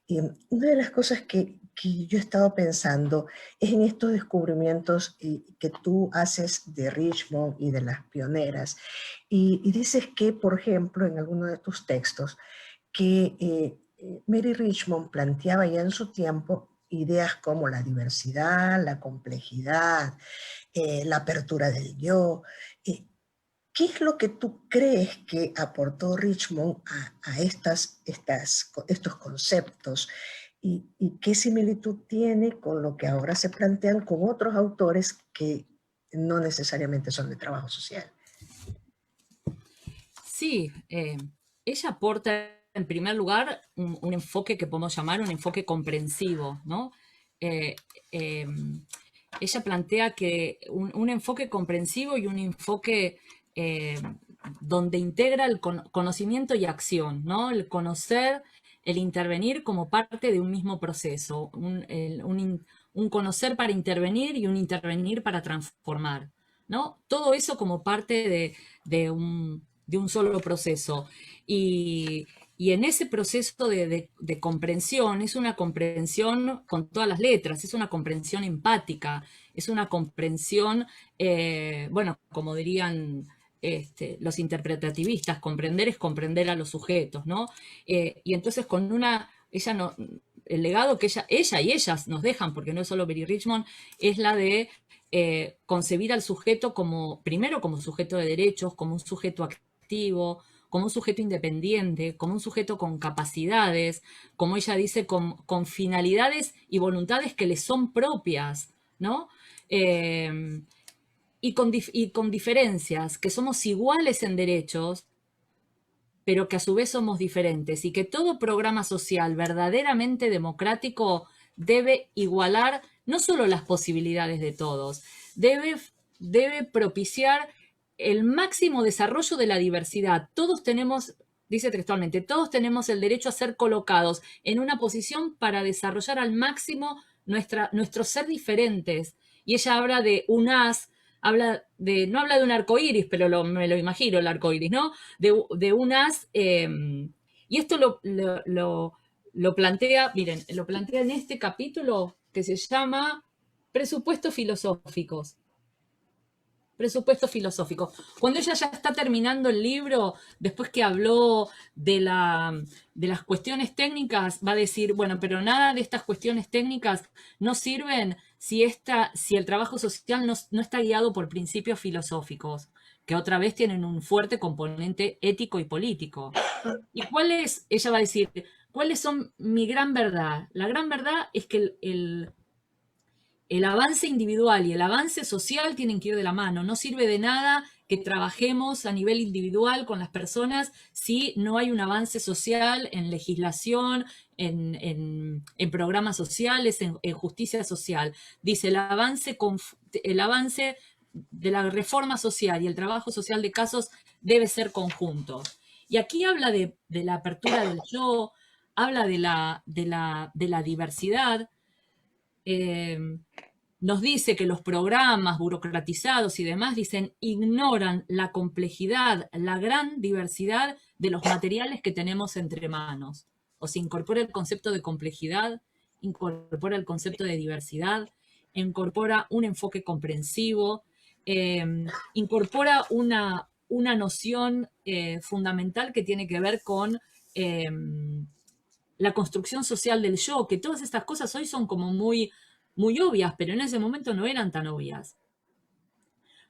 Y una de las cosas que yo he estado pensando es en estos descubrimientos que tú haces de Richmond y de las pioneras. Y dices que, por ejemplo, en alguno de tus textos, que Mary Richmond planteaba ya en su tiempo ideas como la diversidad, la complejidad, la apertura del yo. ¿Qué es lo que tú crees que aportó Richmond a estos conceptos? ¿Y qué similitud tiene con lo que ahora se plantean con otros autores que no necesariamente son de trabajo social? Sí, ella aporta en primer lugar un enfoque que podemos llamar un enfoque comprensivo, ¿no? Ella plantea que un enfoque comprensivo y un enfoque donde integra el conocimiento y acción, ¿no? El conocer, el intervenir como parte de un mismo proceso, un conocer para intervenir y un intervenir para transformar, ¿no? Todo eso como parte de un solo proceso. Y en ese proceso de comprensión, es una comprensión con todas las letras, es una comprensión empática, es una comprensión, bueno, como dirían los interpretativistas, comprender es comprender a los sujetos, ¿no? Y entonces ella no, el legado que ella y ellas nos dejan, porque no es solo Mary Richmond, es la de concebir al sujeto primero como sujeto de derechos, como un sujeto activo, como un sujeto independiente, como un sujeto con capacidades, como ella dice, con finalidades y voluntades que le son propias, ¿no? Y con diferencias, que somos iguales en derechos, pero que a su vez somos diferentes, y que todo programa social verdaderamente democrático debe igualar no solo las posibilidades de todos, debe propiciar el máximo desarrollo de la diversidad. Todos tenemos, dice textualmente, todos tenemos el derecho a ser colocados en una posición para desarrollar al máximo nuestro ser diferentes. Y ella habla de un haz, no habla de un arco iris, pero me lo imagino el arco iris, ¿no? De un haz, y esto lo plantea, miren, lo plantea en este capítulo que se llama Presupuestos Filosóficos. Presupuesto filosófico. Cuando ella ya está terminando el libro, después que habló de las cuestiones técnicas, va a decir, bueno, pero nada de estas cuestiones técnicas no sirven si el trabajo social no está guiado por principios filosóficos, que otra vez tienen un fuerte componente ético y político. ¿Y cuál es? Ella va a decir, ¿Cuáles son mi gran verdad? La gran verdad es que el avance individual y el avance social tienen que ir de la mano. No sirve de nada que trabajemos a nivel individual con las personas si no hay un avance social en legislación, en programas sociales, en justicia social. Dice, el avance de la reforma social y el trabajo social de casos debe ser conjunto. Y aquí habla de la apertura del yo, habla de la diversidad. Nos dice que los programas burocratizados y demás, dicen, ignoran la complejidad, la gran diversidad de los materiales que tenemos entre manos. O sea, incorpora el concepto de complejidad, incorpora el concepto de diversidad, incorpora un enfoque comprensivo, incorpora una noción fundamental que tiene que ver con la construcción social del yo, que todas estas cosas hoy son como muy obvias, pero en ese momento no eran tan obvias.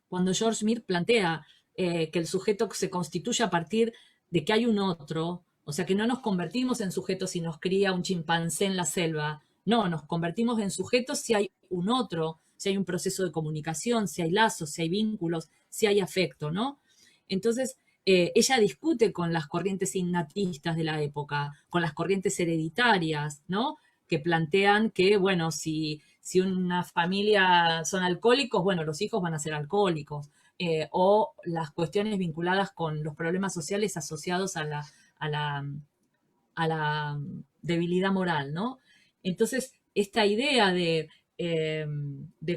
Cuando George Smith plantea que el sujeto se constituye a partir de que hay un otro, o sea, que no nos convertimos en sujetos si nos cría un chimpancé en la selva, no, nos convertimos en sujetos si hay un otro, si hay un proceso de comunicación, si hay lazos, si hay vínculos, si hay afecto, ¿no? Entonces, ella discute con las corrientes innatistas de la época, con las corrientes hereditarias, ¿no? Que plantean que, bueno, si una familia son alcohólicos, bueno, los hijos van a ser alcohólicos. O las cuestiones vinculadas con los problemas sociales asociados a la debilidad moral, ¿no? Entonces, esta idea de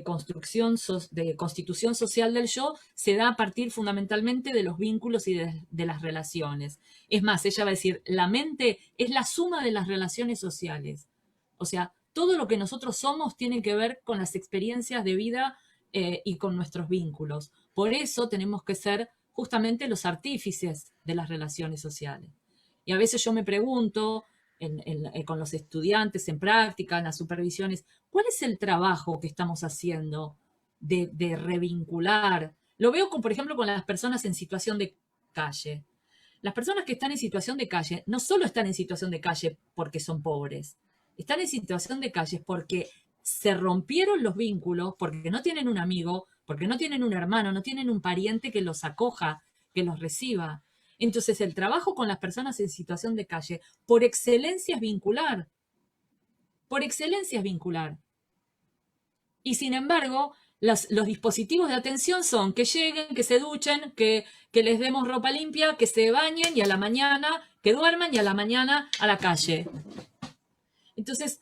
constitución social del yo se da a partir fundamentalmente de los vínculos y de las relaciones. Es más, ella va a decir, la mente es la suma de las relaciones sociales. O sea, todo lo que nosotros somos tiene que ver con las experiencias de vida y con nuestros vínculos. Por eso tenemos que ser justamente los artífices de las relaciones sociales. Y a veces yo me pregunto, con los estudiantes en práctica, en las supervisiones, ¿cuál es el trabajo que estamos haciendo de revincular? Lo veo, por ejemplo, con las personas en situación de calle. Las personas que están en situación de calle no solo están en situación de calle porque son pobres, están en situación de calle porque se rompieron los vínculos, porque no tienen un amigo, porque no tienen un hermano, no tienen un pariente que los acoja, que los reciba. Entonces, el trabajo con las personas en situación de calle, por excelencia es vincular. Por excelencia es vincular. Y sin embargo, los dispositivos de atención son que lleguen, que se duchen, que les demos ropa limpia, que se bañen y a la mañana, que duerman y a la mañana a la calle. Entonces,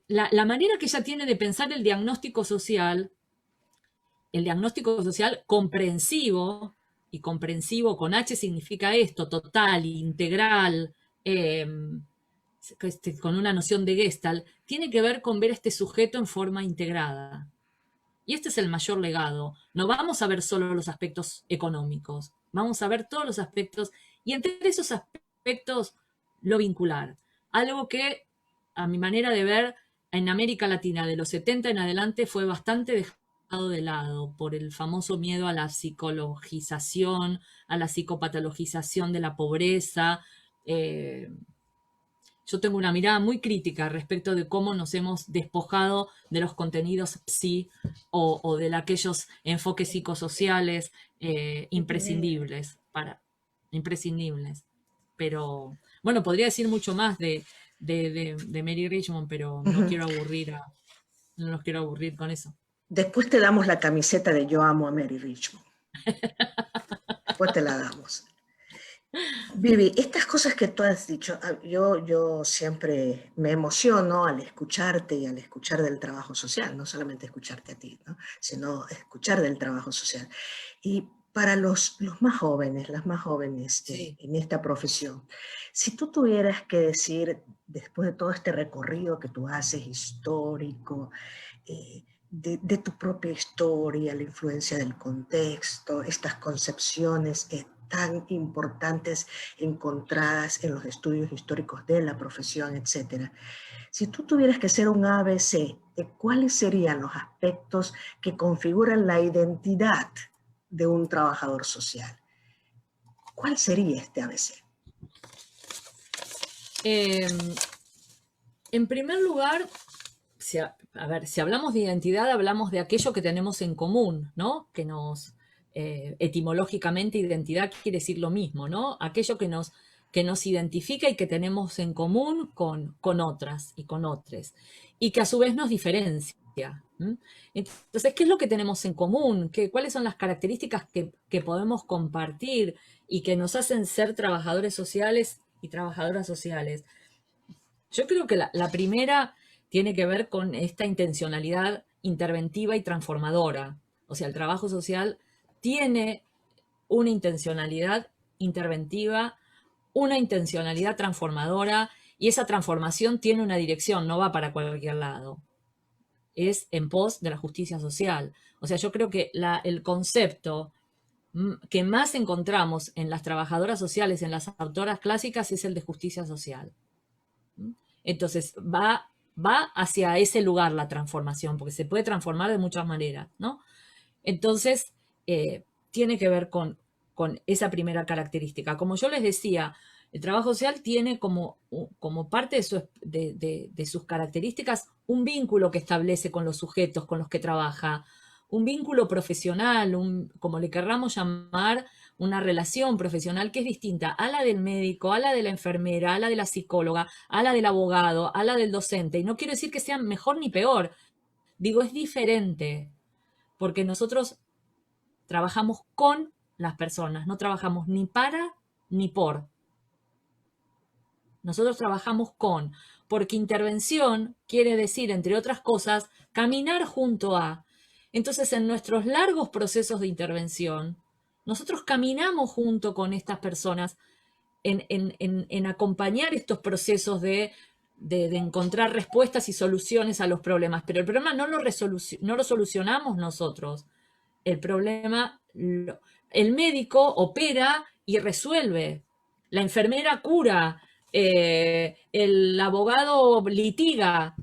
la manera que ella tiene de pensar el diagnóstico social comprensivo, y comprensivo con H significa esto, total, integral, con una noción de Gestalt, tiene que ver con ver a este sujeto en forma integrada. Y este es el mayor legado. No vamos a ver solo los aspectos económicos, vamos a ver todos los aspectos, y entre esos aspectos lo vincular. Algo que, a mi manera de ver, en América Latina de los 70 en adelante fue bastante dejado de lado por el famoso miedo a la psicologización, a la psicopatologización de la pobreza. Yo tengo una mirada muy crítica respecto de cómo nos hemos despojado de los contenidos psi o de aquellos enfoques psicosociales imprescindibles. Pero, bueno, podría decir mucho más de Mary Richmond, pero no quiero aburrir no los quiero aburrir con eso. Después te damos la camiseta de Yo amo a Mary Richmond. Después te la damos. Vivi, estas cosas que tú has dicho, yo siempre me emociono al escucharte y al escuchar del trabajo social, no solamente escucharte a ti, ¿no? Sino escuchar del trabajo social. Y para los más jóvenes, las más jóvenes Sí. en esta profesión, si tú tuvieras que decir, después de todo este recorrido que tú haces histórico, de tu propia historia, la influencia del contexto, estas concepciones tan importantes encontradas en los estudios históricos de la profesión, etc. Si tú tuvieras que hacer un ABC de cuáles serían los aspectos que configuran la identidad de un trabajador social, ¿cuál sería este ABC? Eh, en primer lugar, a ver, si hablamos de identidad, hablamos de aquello que tenemos en común, ¿no? Que nos, etimológicamente, identidad quiere decir lo mismo, ¿no? Aquello que nos identifica y que tenemos en común con otras y con otros, y que a su vez nos diferencia. ¿M? Entonces, ¿qué es lo que tenemos en común? ¿Cuáles son las características que podemos compartir y que nos hacen ser trabajadores sociales y trabajadoras sociales? Yo creo que la primera tiene que ver con esta intencionalidad interventiva y transformadora. O sea, el trabajo social tiene una intencionalidad interventiva, una intencionalidad transformadora, y esa transformación tiene una dirección, no va para cualquier lado. Es en pos de la justicia social. O sea, yo creo que el concepto que más encontramos en las trabajadoras sociales, en las autoras clásicas, es el de justicia social. Entonces va hacia ese lugar la transformación, porque se puede transformar de muchas maneras, ¿no? Entonces, tiene que ver con esa primera característica. Como yo les decía, el trabajo social tiene como parte de sus características un vínculo que establece con los sujetos con los que trabaja, un vínculo profesional, como le querramos llamar, una relación profesional que es distinta a la del médico, a la de la enfermera, a la de la psicóloga, a la del abogado, a la del docente. Y no quiero decir que sea mejor ni peor, digo, es diferente, porque nosotros trabajamos con las personas, no trabajamos ni para ni por. Nosotros trabajamos con, porque intervención quiere decir, entre otras cosas, caminar junto a. Entonces, en nuestros largos procesos de intervención, nosotros caminamos junto con estas personas en acompañar estos procesos de encontrar respuestas y soluciones a los problemas. Pero el problema no lo solucionamos nosotros. El problema, el médico opera y resuelve. La enfermera cura. El abogado litiga.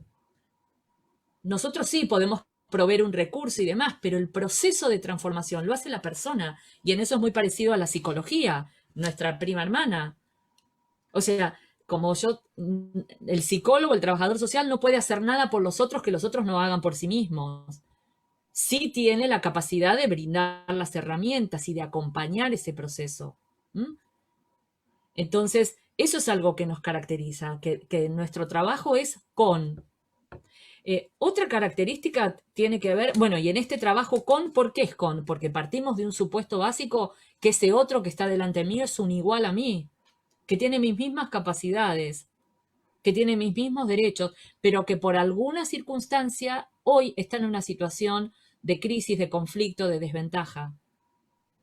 Nosotros sí podemos proveer un recurso y demás, pero el proceso de transformación lo hace la persona. Y en eso es muy parecido a la psicología, nuestra prima hermana. O sea, como el psicólogo, el trabajador social no puede hacer nada por los otros que los otros no hagan por sí mismos. Sí tiene la capacidad de brindar las herramientas y de acompañar ese proceso. Entonces, eso es algo que nos caracteriza, que nuestro trabajo es con. Otra característica tiene que ver, bueno, y en este trabajo con, ¿por qué es con? Porque partimos de un supuesto básico que ese otro que está delante mío es un igual a mí, que tiene mis mismas capacidades, que tiene mis mismos derechos, pero que por alguna circunstancia hoy está en una situación de crisis, de conflicto, de desventaja.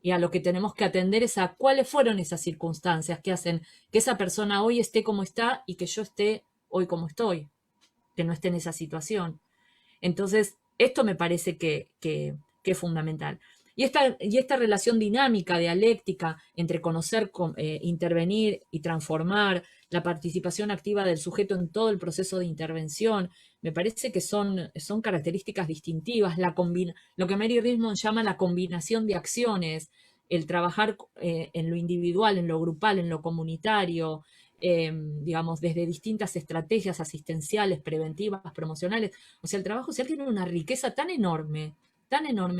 Y a lo que tenemos que atender es a cuáles fueron esas circunstancias que hacen que esa persona hoy esté como está y que yo esté hoy como estoy, que no esté en esa situación. Entonces, esto me parece que es fundamental. Y esta relación dinámica, dialéctica, entre conocer, intervenir y transformar, la participación activa del sujeto en todo el proceso de intervención, me parece que son características distintivas. Lo que Mary Richmond llama la combinación de acciones, el trabajar en lo individual, en lo grupal, en lo comunitario, digamos, desde distintas estrategias asistenciales, preventivas, promocionales. O sea, el trabajo social tiene una riqueza tan enorme,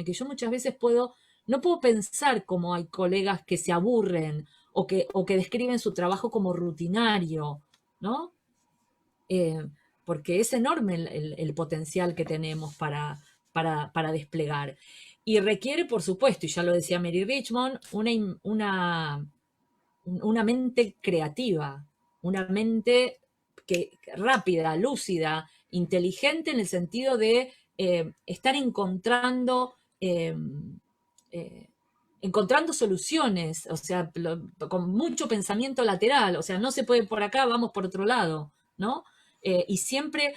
que yo muchas veces no puedo pensar como hay colegas que se aburren o que describen su trabajo como rutinario, ¿no? Porque es enorme el potencial que tenemos para desplegar. Y requiere, por supuesto, y ya lo decía Mary Richmond, una mente creativa, una mente rápida, lúcida, inteligente en el sentido de estar encontrando soluciones, o sea, con mucho pensamiento lateral, o sea, no se puede por acá, vamos por otro lado, ¿no? Y siempre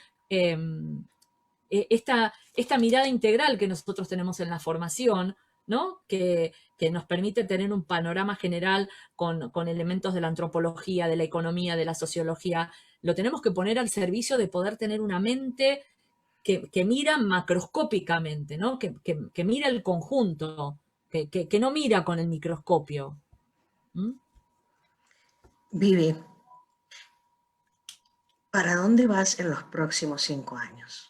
esta mirada integral que nosotros tenemos en la formación, ¿no? Que nos permite tener un panorama general con elementos de la antropología, de la economía, de la sociología, lo tenemos que poner al servicio de poder tener una mente que mira macroscópicamente, ¿no? Que mira el conjunto, que no mira con el microscopio. Vivi, ¿Para dónde vas en los próximos 5 años?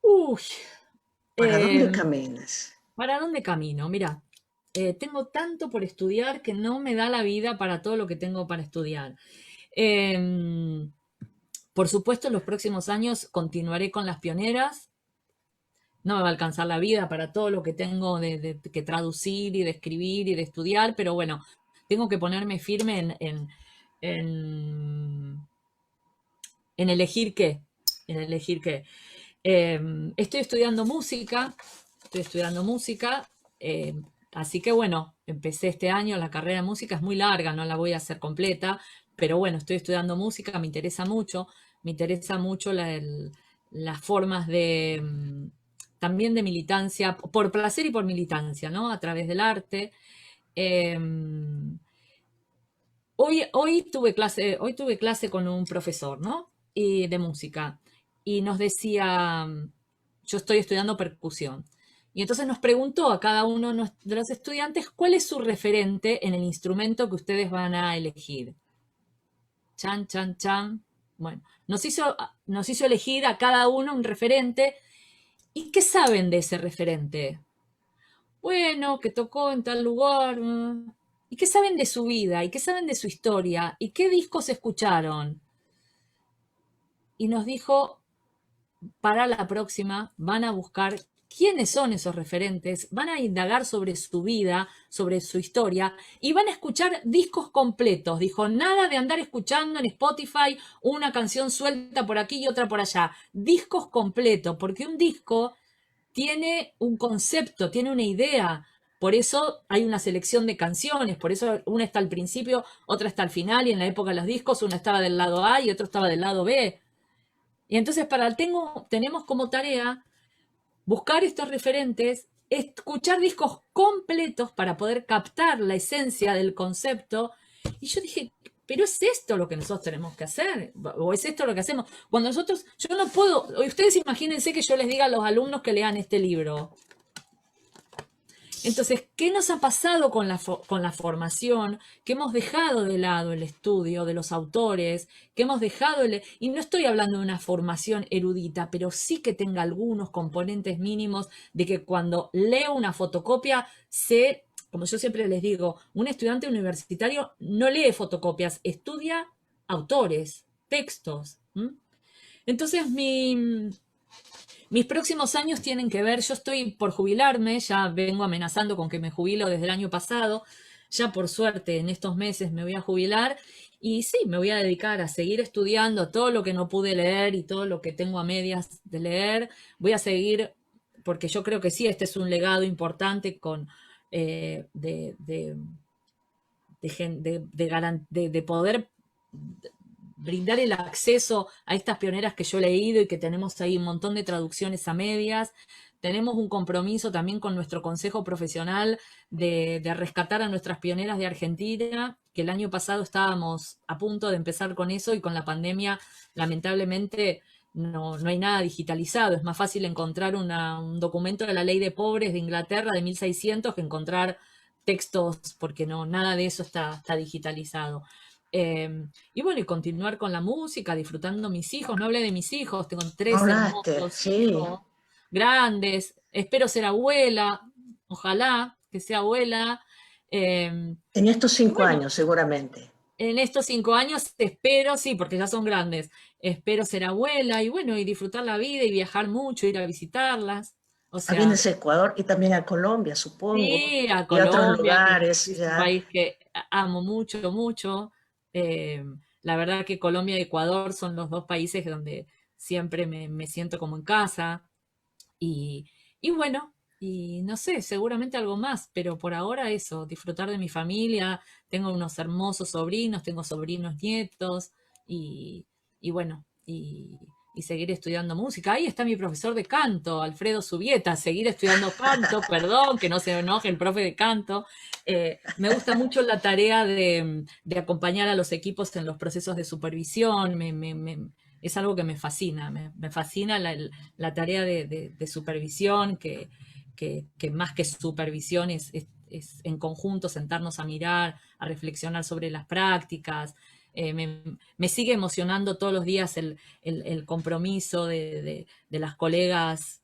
Uy, ¿Para dónde em, caminas? ¿para dónde camino? Mira, tengo tanto por estudiar que no me da la vida para todo lo que tengo para estudiar. Em, por supuesto, en los próximos años continuaré con las pioneras. No me va a alcanzar la vida para todo lo que tengo que traducir y de escribir y de estudiar, pero bueno, tengo que ponerme firme en, en elegir qué. En elegir qué. Estoy estudiando música, eh, así que bueno, empecé este año, la carrera de música es muy larga, no la voy a hacer completa, pero bueno, estoy estudiando música, me interesa mucho las formas también de militancia, por placer y por militancia, ¿no? A través del arte. Eh, hoy tuve clase con un profesor, ¿no? Y de música. Y nos decía, yo estoy estudiando percusión. Y entonces nos preguntó a cada uno de los estudiantes cuál es su referente en el instrumento que ustedes van a elegir. Chan, chan, chan. Bueno, nos hizo elegir a cada uno un referente. ¿Y qué saben de ese referente? Bueno, que tocó en tal lugar. ¿Y qué saben de su vida? ¿Y qué saben de su historia? ¿Y qué discos escucharon? Y nos dijo, para la próxima van a buscar quiénes son esos referentes, van a indagar sobre su vida, sobre su historia y van a escuchar discos completos. Dijo, nada de andar escuchando en Spotify una canción suelta por aquí y otra por allá. Discos completos, porque un disco tiene un concepto, tiene una idea. Por eso hay una selección de canciones, por eso una está al principio, otra está al final, y en la época de los discos una estaba del lado A y otro estaba del lado B. Y entonces tenemos como tarea buscar estos referentes, escuchar discos completos para poder captar la esencia del concepto. Y yo dije, pero es esto lo que nosotros tenemos que hacer, o es esto lo que hacemos. Cuando nosotros, yo no puedo, ustedes imagínense que yo les diga a los alumnos que lean este libro. Entonces, ¿qué nos ha pasado con la formación? Que hemos dejado de lado el estudio de los autores, que hemos dejado, y no estoy hablando de una formación erudita, pero sí que tenga algunos componentes mínimos de que cuando leo una fotocopia, sé, como yo siempre les digo, un estudiante universitario no lee fotocopias, estudia autores, textos. Entonces, mis próximos años tienen que ver, yo estoy por jubilarme, ya vengo amenazando con que me jubilo desde el año pasado, ya por suerte en estos meses me voy a jubilar y sí, me voy a dedicar a seguir estudiando todo lo que no pude leer y todo lo que tengo a medias de leer, voy a seguir, porque yo creo que sí, este es un legado importante de poder brindar el acceso a estas pioneras que yo he leído y que tenemos ahí un montón de traducciones a medias. Tenemos un compromiso también con nuestro consejo profesional de rescatar a nuestras pioneras de Argentina, que el año pasado estábamos a punto de empezar con eso y con la pandemia lamentablemente no hay nada digitalizado. Es más fácil encontrar un documento de la ley de pobres de Inglaterra de 1600 que encontrar textos, porque nada de eso está digitalizado. Y bueno, y continuar con la música, disfrutando mis hijos. No hablé de mis hijos, tengo tres Hablaste, hermosos sí. hijos, grandes. Espero ser abuela, ojalá que sea abuela. En estos Y 5 bueno, años, seguramente. en estos 5 años espero, sí, porque ya son grandes, espero ser abuela y bueno, y disfrutar la vida y viajar mucho, ir a visitarlas. O sea, Vienes a Ecuador y también a Colombia, supongo, sí, a y a otros Colombia, lugares que es un ya. país que amo mucho, mucho. Eh, la verdad que Colombia y Ecuador son los dos países donde siempre me siento como en casa. Y, y bueno, y no sé, seguramente algo más, pero por ahora eso, disfrutar de mi familia. Tengo unos hermosos sobrinos, tengo sobrinos nietos y bueno, y seguir estudiando música. Ahí está mi profesor de canto, Alfredo Subieta, seguir estudiando canto, perdón, que no se enoje el profe de canto. Me gusta mucho la tarea de acompañar a los equipos en los procesos de supervisión, es algo que me fascina, me fascina la tarea de supervisión, que más que supervisión es en conjunto sentarnos a mirar, a reflexionar sobre las prácticas. me sigue emocionando todos los días el compromiso de las colegas.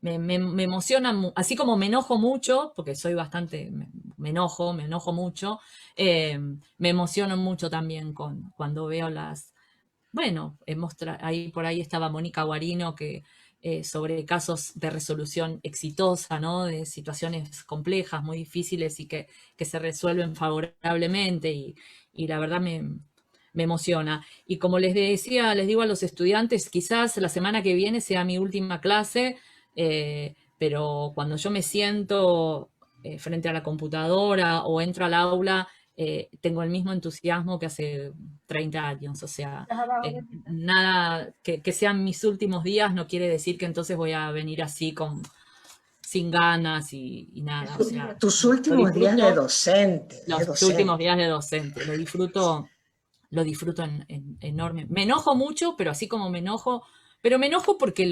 Me emociona, así como me enojo mucho, porque soy bastante, me enojo mucho, me emociono mucho también cuando veo bueno, ahí por ahí estaba Mónica Guarino, que sobre casos de resolución exitosa, ¿no? De situaciones complejas, muy difíciles y que se resuelven favorablemente y la verdad me emociona. Y como les decía, les digo a los estudiantes, quizás la semana que viene sea mi última clase, pero cuando yo me siento frente a la computadora o entro al aula, tengo el mismo entusiasmo que hace 30 años, o sea, nada, que sean mis últimos días no quiere decir que entonces voy a venir así sin ganas y nada, o sea, Tus lo últimos días de disfruto, docente, los últimos días de docente, lo disfruto enorme. Me enojo mucho, pero así como pero me enojo porque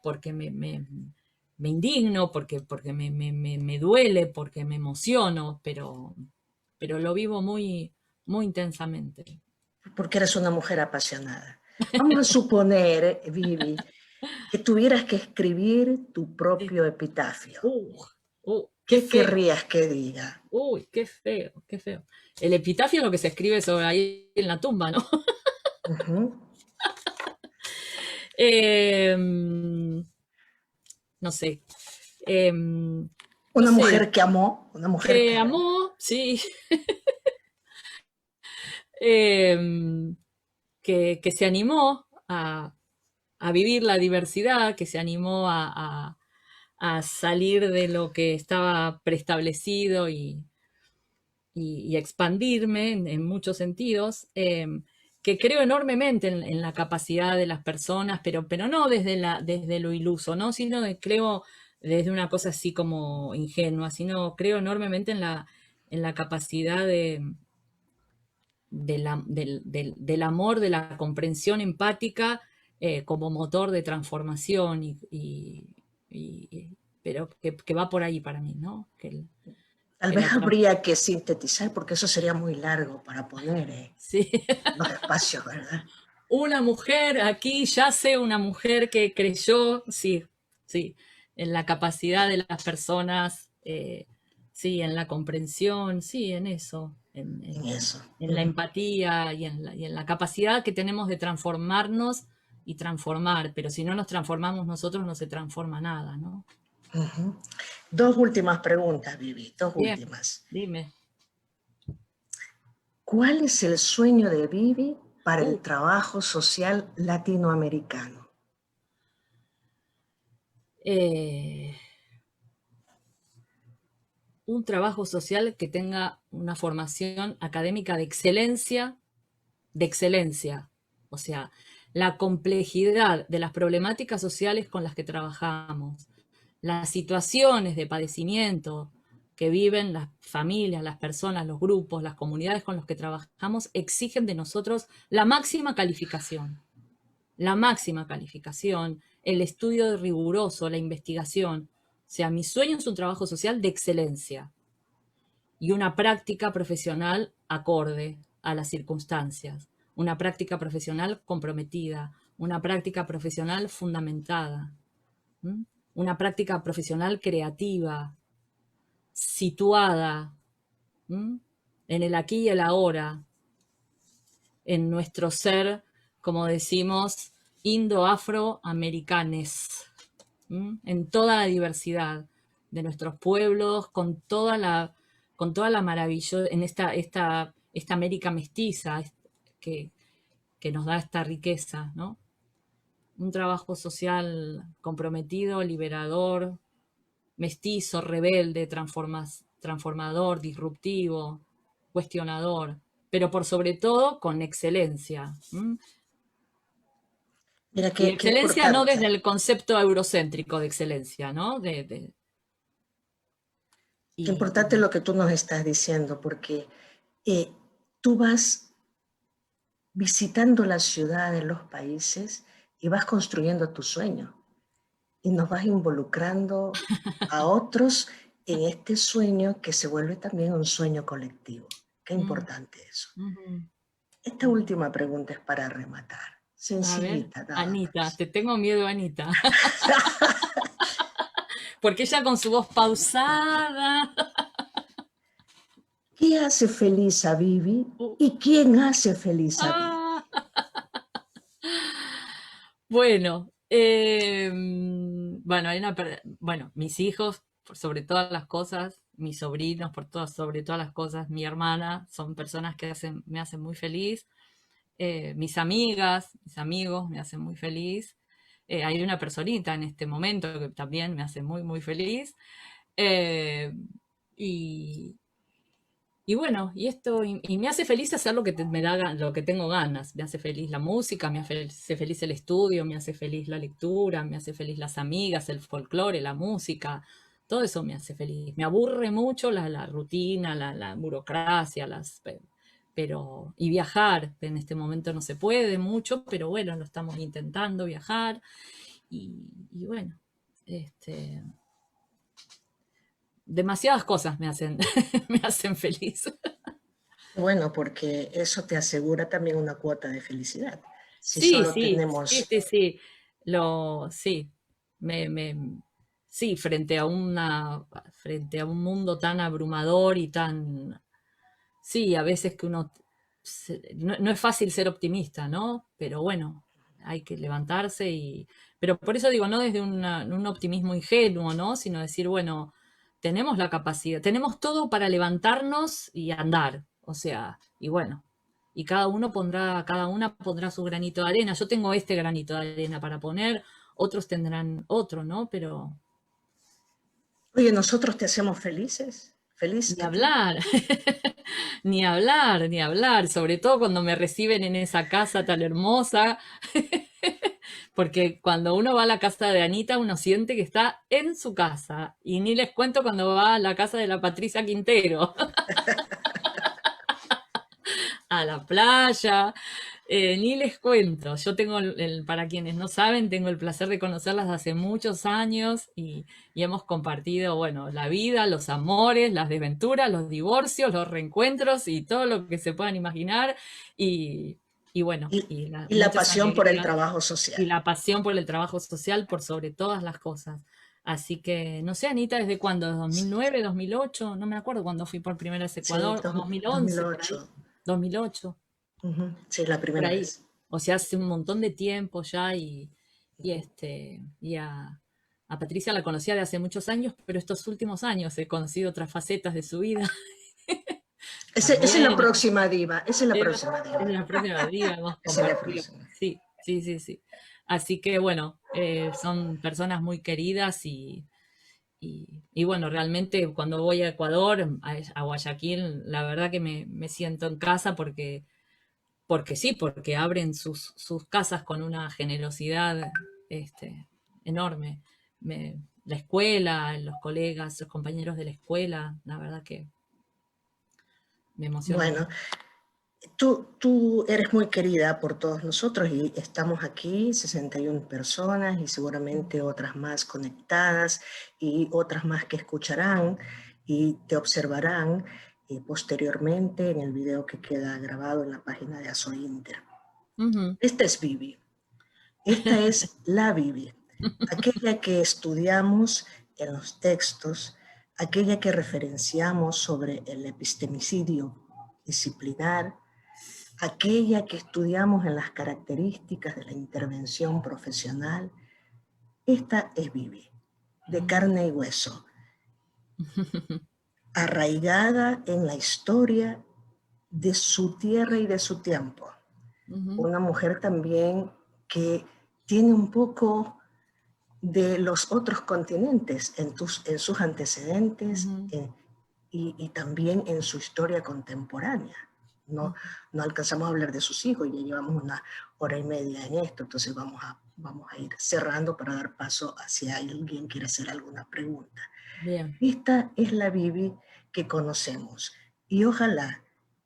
porque me indigno, porque me duele, porque me emociono, pero lo vivo muy intensamente. porque eres una mujer apasionada. Vamos a suponer, Vivi, que tuvieras que escribir tu Sí. propio epitafio. Qué ¿Qué feo. querrías que diga? Uy, qué feo, qué feo. El epitafio es lo que se escribe sobre ahí en la tumba, ¿no? Uh-huh. No sé. No Una sé. mujer que amó, una mujer Que que amó. amó, sí. Em, que se animó a vivir la diversidad, que se animó a salir de lo que estaba preestablecido y expandirme en muchos sentidos, que creo enormemente en la capacidad de las personas, pero no desde lo iluso, ¿no? Sino creo desde una cosa así como ingenua, sino creo enormemente en la capacidad del amor, de la comprensión empática como motor de transformación, pero que va por ahí para mí, ¿no? Tal Que vez habría que sintetizar, porque eso sería muy largo para poner sí. los espacios, ¿verdad? Una mujer, aquí yace una mujer que creyó, sí, sí, en la capacidad de las personas, sí, en la comprensión, sí, en eso, En eso. en la empatía y en la capacidad que tenemos de transformarnos y transformar, pero si no nos transformamos nosotros no se transforma nada, ¿no? Uh-huh. Dos últimas preguntas, Vivi, dos Bien, últimas. dime. ¿Cuál es el sueño de Vivi para Uh, el trabajo social latinoamericano? eh, un trabajo social que tenga una formación académica de excelencia. O sea, la complejidad de las problemáticas sociales con las que trabajamos, las situaciones de padecimiento que viven las familias, las personas, los grupos, las comunidades con los que trabajamos, exigen de nosotros la máxima calificación, el estudio riguroso, la investigación. O sea, mi sueño es un trabajo social de excelencia y una práctica profesional acorde a las circunstancias, una práctica profesional comprometida, una práctica profesional fundamentada, ¿m? Una práctica profesional creativa, situada, ¿m? En el aquí y el ahora, en nuestro ser, como decimos, indo-afroamericanes, en toda la diversidad de nuestros pueblos, con toda la maravilla, en esta América mestiza que, que nos da esta riqueza, ¿no? Un trabajo social comprometido, liberador, mestizo, rebelde, transformador, disruptivo, cuestionador, pero por sobre todo con excelencia. Mira, Y qué excelencia no desde importante. el concepto eurocéntrico de excelencia, ¿no? Qué Y, importante lo que tú nos estás diciendo, porque tú vas visitando las ciudades, los países, y vas construyendo tu sueño. Y nos vas involucrando a otros en este sueño que se vuelve también un sueño colectivo. Qué importante eso. Ujú. Esta última pregunta es para rematar. A ver, Sencillita, nada Anita, más. te tengo miedo, Anita. Porque ella con su voz pausada. ¿Qué hace feliz a Vivi y quién hace feliz a Vivi? Ah. Bueno, bueno, bueno, mis hijos, por sobre todas las cosas, mis sobrinos, sobre todas las cosas, mi hermana, son personas que me hacen muy feliz. Mis amigas, mis amigos me hacen muy feliz. Hay una personita en este momento que también me hace muy, muy feliz. Eh, y, y bueno, y me hace feliz hacer lo que lo que tengo ganas. Me hace feliz la música, me hace feliz el estudio, me hace feliz la lectura, me hace feliz las amigas, el folclore, la música. Todo eso me hace feliz. Me aburre mucho la rutina, la burocracia, y viajar. En este momento no se puede mucho, pero bueno, lo estamos intentando viajar. Y bueno, este, demasiadas cosas me hacen, me hacen feliz. Bueno, porque eso te asegura también una cuota de felicidad. Si Sí, solo sí, sí, tenemos, sí, sí. Sí. Me, me, sí, frente a un mundo tan abrumador y tan, sí, a veces que no es fácil ser optimista, ¿no? Pero bueno, hay que levantarse pero por eso digo, no desde un optimismo ingenuo, ¿no? Sino decir, bueno, tenemos la capacidad, tenemos todo para levantarnos y andar, o sea, y bueno, y cada una pondrá su granito de arena. Yo tengo este granito de arena para poner, otros tendrán otro, ¿no? Pero oye, nosotros te hacemos felices, feliz ni a ti. hablar, ni hablar, ni hablar, sobre todo cuando me reciben en esa casa tan hermosa, porque cuando uno va a la casa de Anita, uno siente que está en su casa, y ni les cuento cuando va a la casa de la Patricia Quintero, a la playa, ni les cuento. Yo tengo, para quienes no saben, tengo el placer de conocerlas hace muchos años y hemos compartido, bueno, la vida, los amores, las desventuras, los divorcios, los reencuentros y todo lo que se puedan imaginar. Y, y bueno, Y la muchas pasión por el alegrías trabajo social. y la pasión por el trabajo social por sobre todas las cosas. Así que, no sé, Anita, ¿desde cuándo? ¿2009, 2008? No me acuerdo cuando fui por primera vez a Sí, Ecuador, o 2011, por ahí. 2008. 2008 Sí, la por primera ahí. vez. O sea, hace un montón de tiempo ya y a Patricia la conocía de hace muchos años, pero estos últimos años he conocido otras facetas de su vida Esa es la también. próxima diva, esa es la Es próxima diva. la próxima día, hemos Esa es la compartido. próxima. Sí, sí, sí, sí. Así que bueno, son personas muy queridas y bueno, realmente cuando voy a Ecuador, a Guayaquil, la verdad que me siento en casa porque sí, porque abren sus casas con una generosidad enorme. La escuela, los colegas, los compañeros de la escuela, la verdad que me emociona Bueno, mucho. tú eres muy querida por todos nosotros y estamos aquí, 61 personas y seguramente otras más conectadas y otras más que escucharán y te observarán posteriormente en el video que queda grabado en la página de Asointer. Ujú. Esta es Vivi, esta es la Vivi, aquella que estudiamos en los textos, aquella que referenciamos sobre el epistemicidio disciplinar, aquella que estudiamos en las características de la intervención profesional. Esta es Vivi, de carne y hueso, arraigada en la historia de su tierra y de su tiempo. Ujú. Una mujer también que tiene un poco de los otros continentes en sus antecedentes Ujú. y también en su historia contemporánea. No, no alcanzamos a hablar de sus hijos, ya llevamos una hora y media en esto, entonces vamos a ir cerrando para dar paso a si alguien quiere hacer alguna pregunta. Bien. Esta es la Vivi que conocemos y ojalá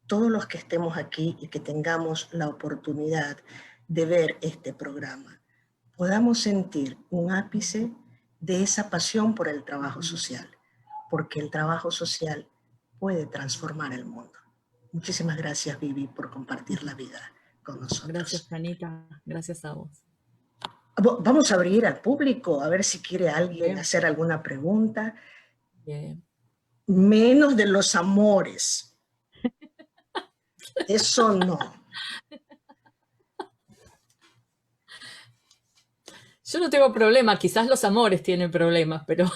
todos los que estemos aquí y que tengamos la oportunidad de ver este programa podamos sentir un ápice de esa pasión por el trabajo social, porque el trabajo social puede transformar el mundo. Muchísimas gracias, Vivi, por compartir la vida con Gracias, nosotros. Anita. Gracias a vos. Vamos a abrir al público a ver si quiere alguien Bien, hacer alguna pregunta. bien. Menos de los amores. Eso no. Yo no tengo problema, quizás los amores tienen problemas, pero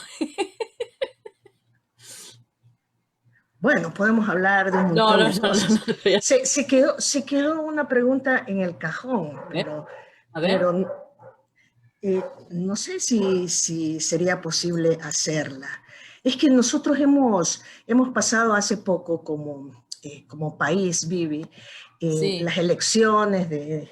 Bueno, podemos hablar de un no, montón no, de no, no, cosas. no. Se quedó una pregunta en el cajón, A ver, pero no sé si sería posible hacerla. Es que nosotros hemos pasado hace poco como país, Vivi, sí. las elecciones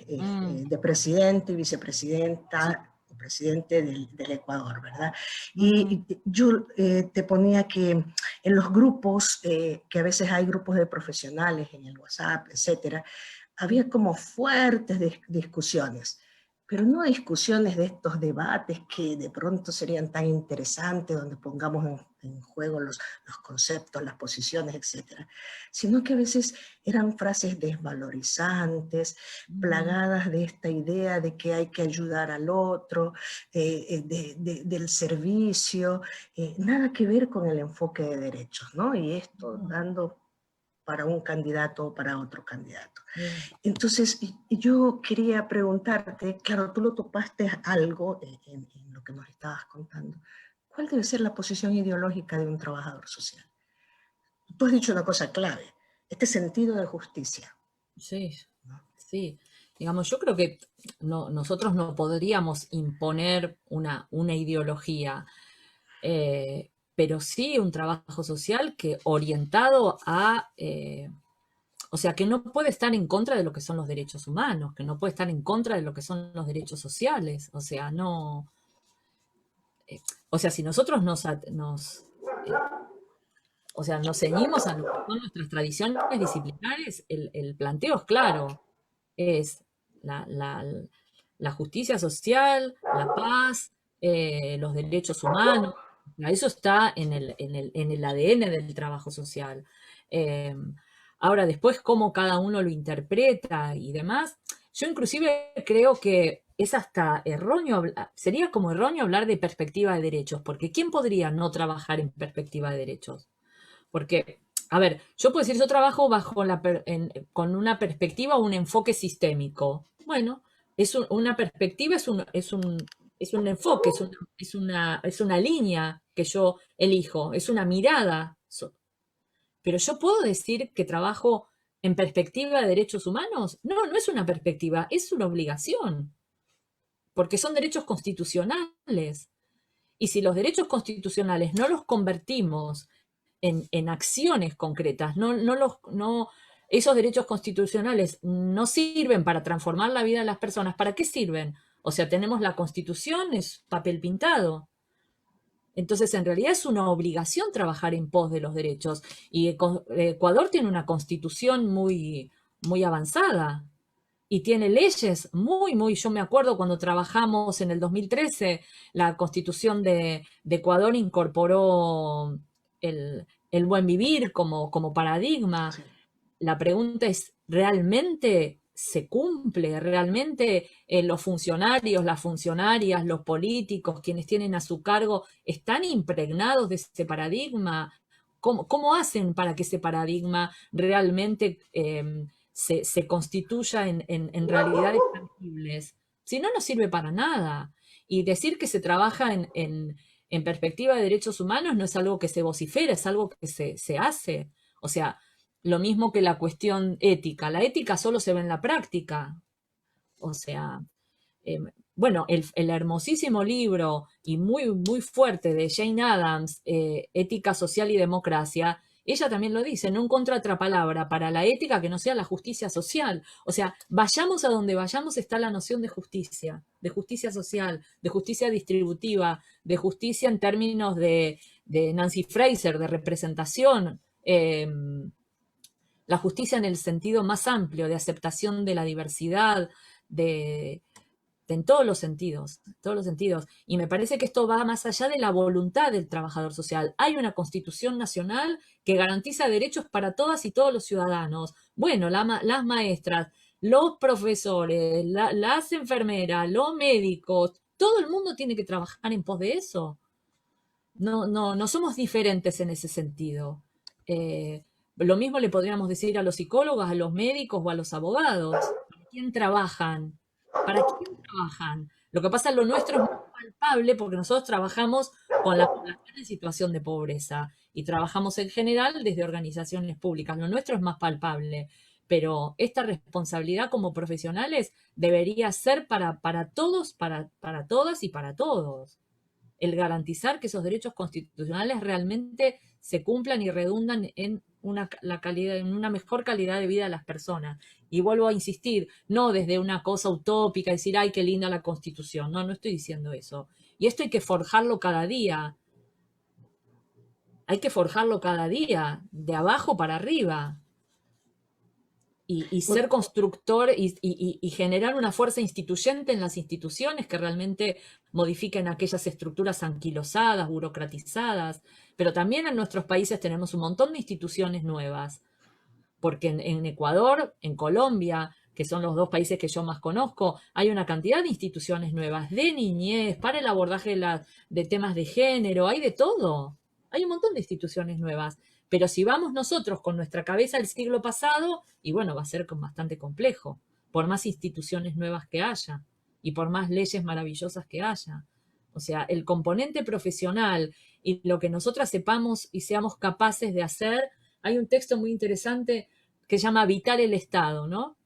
Mm, de presidente y sí. vicepresidenta o presidente del Ecuador, ¿verdad? Ujú. Y yo te ponía que en los grupos, que a veces hay grupos de profesionales en el WhatsApp, etcétera, había como fuertes discusiones, pero no discusiones de estos debates que de pronto serían tan interesantes, donde pongamos en juego los conceptos, las posiciones, etcétera, sino que a veces eran frases desvalorizantes, Ujú. plagadas de esta idea de que hay que ayudar al otro, del servicio, nada que ver con el enfoque de derechos, ¿no? Y esto Ujú. dando para un candidato o para otro candidato. Bien. Entonces, yo quería preguntarte, claro, tú lo topaste algo en lo que nos estabas contando. ¿Cuál debe ser la posición ideológica de un trabajador social? Tú has dicho una cosa clave, este sentido de justicia, Sí, ¿no? sí. Digamos, yo creo que nosotros no podríamos imponer una ideología, pero sí un trabajo social que orientado a, o sea, que no puede estar en contra de lo que son los derechos humanos, que no puede estar en contra de lo que son los derechos sociales. O sea, no, o sea, si nosotros eh, o sea, nos ceñimos a lo que son nuestras tradiciones disciplinares, el planteo es claro, es la, la- la justicia social, la paz, los derechos humanos. Eso está en el ADN del trabajo social. Eh, Ahora, después, cómo cada uno lo interpreta y demás, yo inclusive creo que es hasta erróneo, sería como erróneo hablar de perspectiva de derechos, porque ¿quién podría no trabajar en perspectiva de derechos? Porque, a ver, yo puedo decir, yo trabajo con una perspectiva o un enfoque sistémico. Bueno, una perspectiva es un enfoque, es una línea que yo elijo, es una mirada. Pero yo puedo decir que trabajo en perspectiva de derechos humanos. No, no es una perspectiva, es una obligación, porque son derechos constitucionales. Y si los derechos constitucionales no los convertimos en acciones concretas, esos derechos constitucionales no sirven para transformar la vida de las personas, ¿para qué sirven? O sea, tenemos la Constitución, es papel pintado. Entonces, en realidad es una obligación trabajar en pos de los derechos. Y Ecuador tiene una constitución muy, muy avanzada y tiene leyes yo me acuerdo cuando trabajamos en el 2013, la constitución de Ecuador incorporó el buen vivir como paradigma. Sí. La pregunta es, ¿realmente se cumple? ¿Realmente los funcionarios, las funcionarias, los políticos, quienes tienen a su cargo, están impregnados de ese paradigma? ¿Cómo hacen para que ese paradigma realmente se constituya en realidades tangibles? Si no, no sirve para nada. Y decir que se trabaja en perspectiva de derechos humanos no es algo que se vocifera, es algo que se hace. O sea, lo mismo que la cuestión ética. La ética solo se ve en la práctica. O sea, eh, bueno, el hermosísimo libro y muy, muy fuerte de Jane Addams, Ética Social y Democracia, ella también lo dice, no encuentro otra palabra para la ética que no sea la justicia social. O sea, vayamos a donde vayamos está la noción de justicia social, de justicia distributiva, de justicia en términos de Nancy Fraser, de representación. La justicia en el sentido más amplio de aceptación de la diversidad, de, en todos los sentidos, en todos los sentidos. Y me parece que esto va más allá de la voluntad del trabajador social. Hay una Constitución Nacional que garantiza derechos para todas y todos los ciudadanos. Bueno, las maestras, los profesores, las enfermeras, los médicos, todo el mundo tiene que trabajar en pos de eso. No somos diferentes en ese sentido. Lo mismo le podríamos decir a los psicólogos, a los médicos o a los abogados. ¿Para quién trabajan? ¿Para quién trabajan? Lo que pasa es lo nuestro es muy palpable porque nosotros trabajamos con la población en situación de pobreza y trabajamos en general desde organizaciones públicas. Lo nuestro es más palpable, pero esta responsabilidad como profesionales debería ser para todos, para todas y para todos. El garantizar que esos derechos constitucionales realmente se cumplan y redundan en en una mejor calidad de vida de las personas. Y vuelvo a insistir, no desde una cosa utópica, decir, ay, qué linda la Constitución. No estoy diciendo eso. Y esto hay que forjarlo cada día. Hay que forjarlo cada día, de abajo para arriba. Y ser constructor y generar una fuerza instituyente en las instituciones que realmente modifiquen aquellas estructuras anquilosadas, burocratizadas. Pero también en nuestros países tenemos un montón de instituciones nuevas, porque en Ecuador, en Colombia, que son los dos países que yo más conozco, hay una cantidad de instituciones nuevas, de niñez, para el abordaje de temas de género, hay de todo. Hay un montón de instituciones nuevas. Pero si vamos nosotros con nuestra cabeza del siglo pasado, y bueno, va a ser bastante complejo, por más instituciones nuevas que haya y por más leyes maravillosas que haya. O sea, el componente profesional y lo que nosotras sepamos y seamos capaces de hacer, hay un texto muy interesante que se llama Habitar el Estado, ¿no?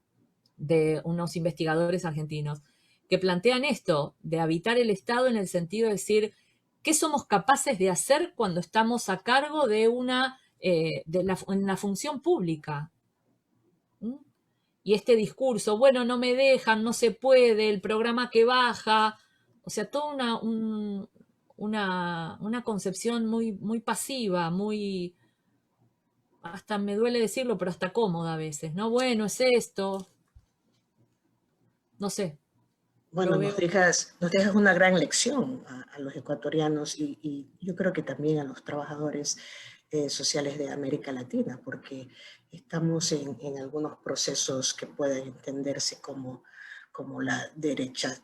De unos investigadores argentinos, que plantean esto, de habitar el Estado en el sentido de decir, ¿qué somos capaces de hacer cuando estamos a cargo de en la función pública? ¿Mm? Y este discurso, bueno, no me dejan, no se puede, el programa que baja, o sea, toda una concepción muy pasiva, muy, hasta me duele decirlo, pero hasta cómoda a veces, ¿no? Bueno, es esto, no sé. Bueno, nos dejas una gran lección a los ecuatorianos y yo creo que también a los trabajadores sociales de América Latina, porque estamos en algunos procesos que pueden entenderse como la derecha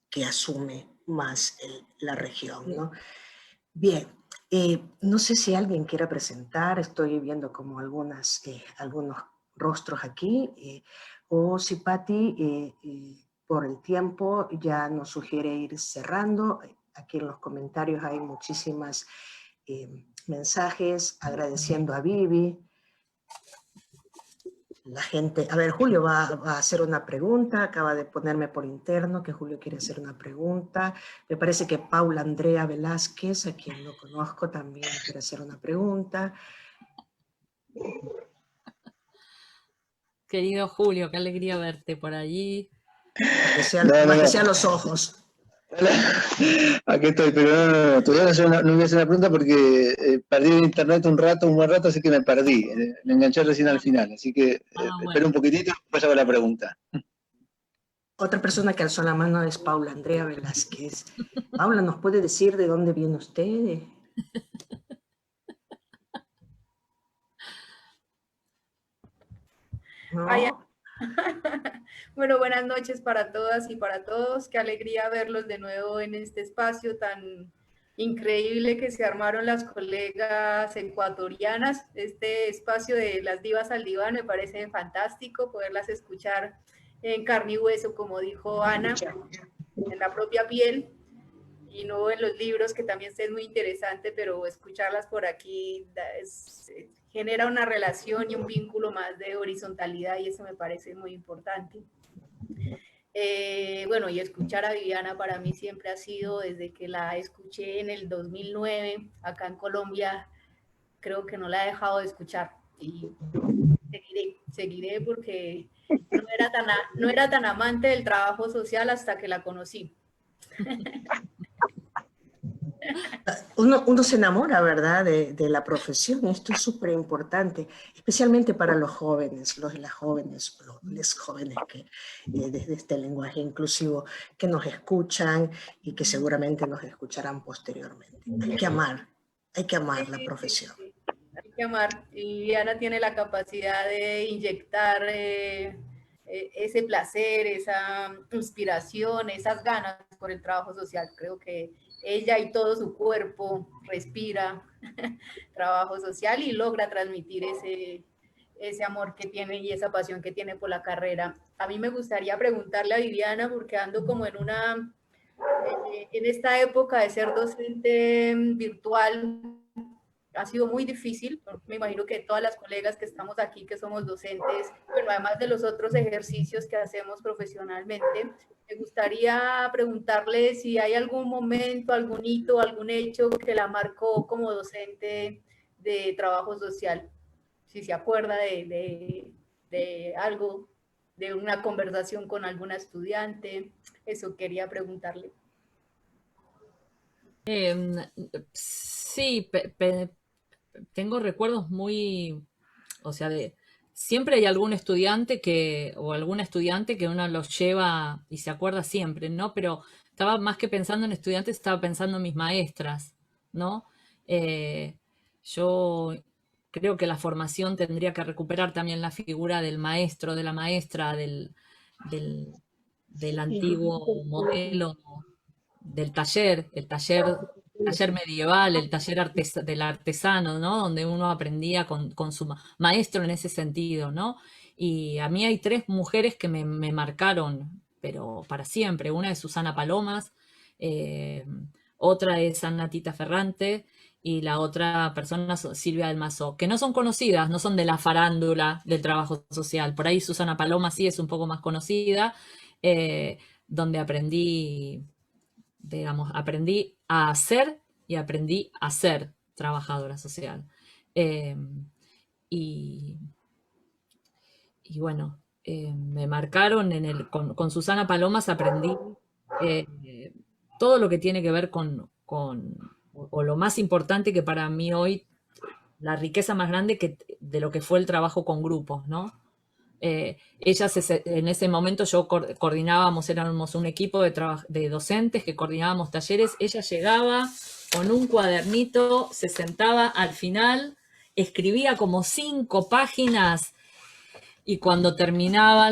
que asume más la región, ¿no? Bien, no sé si alguien quiera presentar, estoy viendo como algunos rostros aquí, o si Patti, por el tiempo, ya nos sugiere ir cerrando. Aquí en los comentarios hay muchísimas mensajes agradeciendo a Vivi. La gente, a ver, Julio va a hacer una pregunta, acaba de ponerme por interno que Julio quiere hacer una pregunta. Me parece que Paula Andrea Velázquez, a quien no conozco, también quiere hacer una pregunta. Querido Julio, qué alegría verte por allí. Más que sean los ojos. Aquí estoy, pero no, todavía no voy a hacer una pregunta porque perdí el internet un buen rato, así que me perdí. Me enganché recién al final, así que espero un poquitito y después hago la pregunta. Otra persona que alzó la mano es Paula Andrea Velázquez. Paula, ¿nos puede decir de dónde viene usted? ¿No? Bueno, buenas noches para todas y para todos. Qué alegría verlos de nuevo en este espacio tan increíble que se armaron las colegas ecuatorianas. Este espacio de las divas al diván me parece fantástico poderlas escuchar en carne y hueso, como dijo Ana, en la propia piel y no en los libros, que también es muy interesante, pero escucharlas por aquí genera una relación y un vínculo más de horizontalidad y eso me parece muy importante. Bueno, y escuchar a Viviana para mí siempre ha sido, desde que la escuché en el 2009, acá en Colombia, creo que no la he dejado de escuchar y seguiré porque no era tan amante del trabajo social hasta que la conocí. Uno se enamora, ¿verdad?, de la profesión. Esto es súper importante, especialmente para los jóvenes, las jóvenes, los jóvenes que desde este lenguaje inclusivo que nos escuchan y que seguramente nos escucharán posteriormente. Hay que amar la Sí, sí, profesión. sí. Hay que amar. Y Diana tiene la capacidad de inyectar ese placer, esa inspiración, esas ganas por el trabajo social. Creo que ella y todo su cuerpo respira trabajo social y logra transmitir ese amor que tiene y esa pasión que tiene por la carrera. A mí me gustaría preguntarle a Viviana, porque ando como en esta época de ser docente virtual, ha sido muy difícil. Me imagino que todas las colegas que estamos aquí, que somos docentes, bueno, además de los otros ejercicios que hacemos profesionalmente, me gustaría preguntarle si hay algún momento, algún hito, algún hecho que la marcó como docente de trabajo social. Si se acuerda de algo, de una conversación con alguna estudiante, eso quería preguntarle. Sí, tengo recuerdos muy, o sea, siempre hay algún estudiante o alguna estudiante que uno los lleva y se acuerda siempre, ¿no? Pero estaba más que pensando en estudiantes, estaba pensando en mis maestras, ¿no? Eh, yo creo que la formación tendría que recuperar también la figura del maestro, de la maestra, del, del antiguo modelo del taller, taller medieval, el taller del artesano, ¿no? Donde uno aprendía con su maestro en ese sentido, ¿no? Y a mí hay tres mujeres que me marcaron, pero para siempre. Una es Susana Palomas, eh, otra es Anna Tita Ferrante y la otra persona es Silvia del Mazo, que no son conocidas, no son de la farándula del trabajo social. Por ahí Susana Paloma sí es un poco más conocida, donde aprendí a hacer y aprendí a ser trabajadora social. Eh, y, y, bueno, me marcaron con Susana Palomas, aprendí todo lo que tiene que ver o lo más importante que para mí hoy, la riqueza más grande de lo que fue el trabajo con grupos, ¿no? En ese momento éramos un equipo de docentes que coordinábamos talleres. Ella llegaba con un cuadernito, se sentaba al final, escribía como 5 páginas y cuando terminaba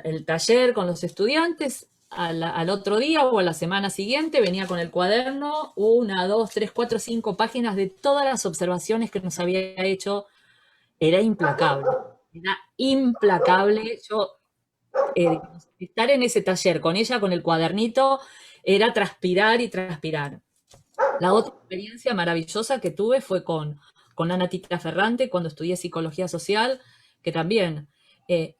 el taller con los estudiantes, al otro día o a la semana siguiente venía con el cuaderno 1, 2, 3, 4, 5 páginas de todas las observaciones que nos había hecho. Era implacable. Era implacable. Estar en ese taller con ella, con el cuadernito, era transpirar y transpirar. La otra experiencia maravillosa que tuve fue con Ana Tita Ferrante cuando estudié psicología social, que también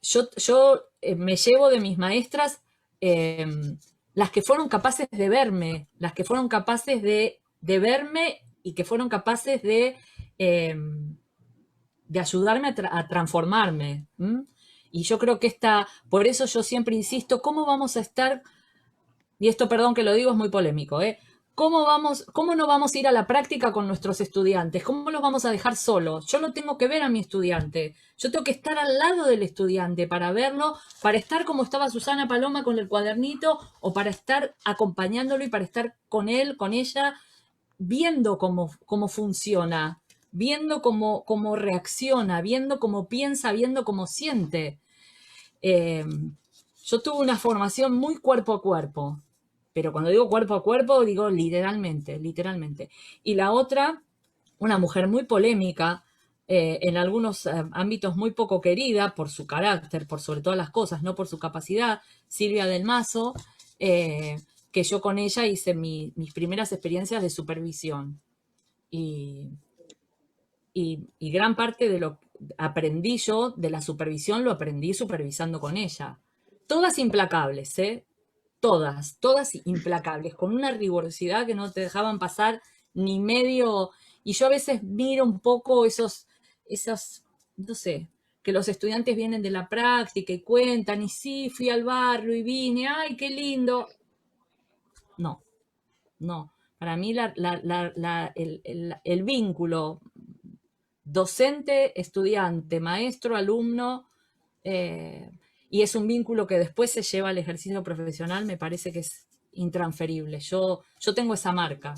yo me llevo de mis maestras las que fueron capaces de verme, las que fueron capaces de verme y que fueron capaces de ayudarme a transformarme. Y yo creo que por eso yo siempre insisto, ¿cómo vamos a estar? Y esto, perdón que lo digo, es muy polémico, ¿Cómo no vamos a ir a la práctica con nuestros estudiantes? ¿Cómo los vamos a dejar solos? Yo lo tengo que ver a mi estudiante. Yo tengo que estar al lado del estudiante para verlo, para estar como estaba Susana Paloma con el cuadernito, o para estar acompañándolo y para estar con él, con ella, viendo cómo funciona, viendo cómo reacciona, viendo cómo piensa, viendo cómo siente. Yo tuve una formación muy cuerpo a cuerpo, pero cuando digo cuerpo a cuerpo, digo literalmente, literalmente. Y la otra, una mujer muy polémica, en algunos ámbitos muy poco querida por su carácter, por sobre todas las cosas, no por su capacidad, Silvia del Mazo, que yo con ella hice mis primeras experiencias de supervisión. Y gran parte de lo que aprendí yo de la supervisión lo aprendí supervisando con ella. Todas implacables, Todas implacables, con una rigurosidad que no te dejaban pasar ni medio. Y yo a veces miro un poco esos, no sé, que los estudiantes vienen de la práctica y cuentan, y sí, fui al barrio y vine, ay, qué lindo. No. Para mí el vínculo docente, estudiante, maestro, alumno, y es un vínculo que después se lleva al ejercicio profesional, me parece que es intransferible. Yo tengo esa marca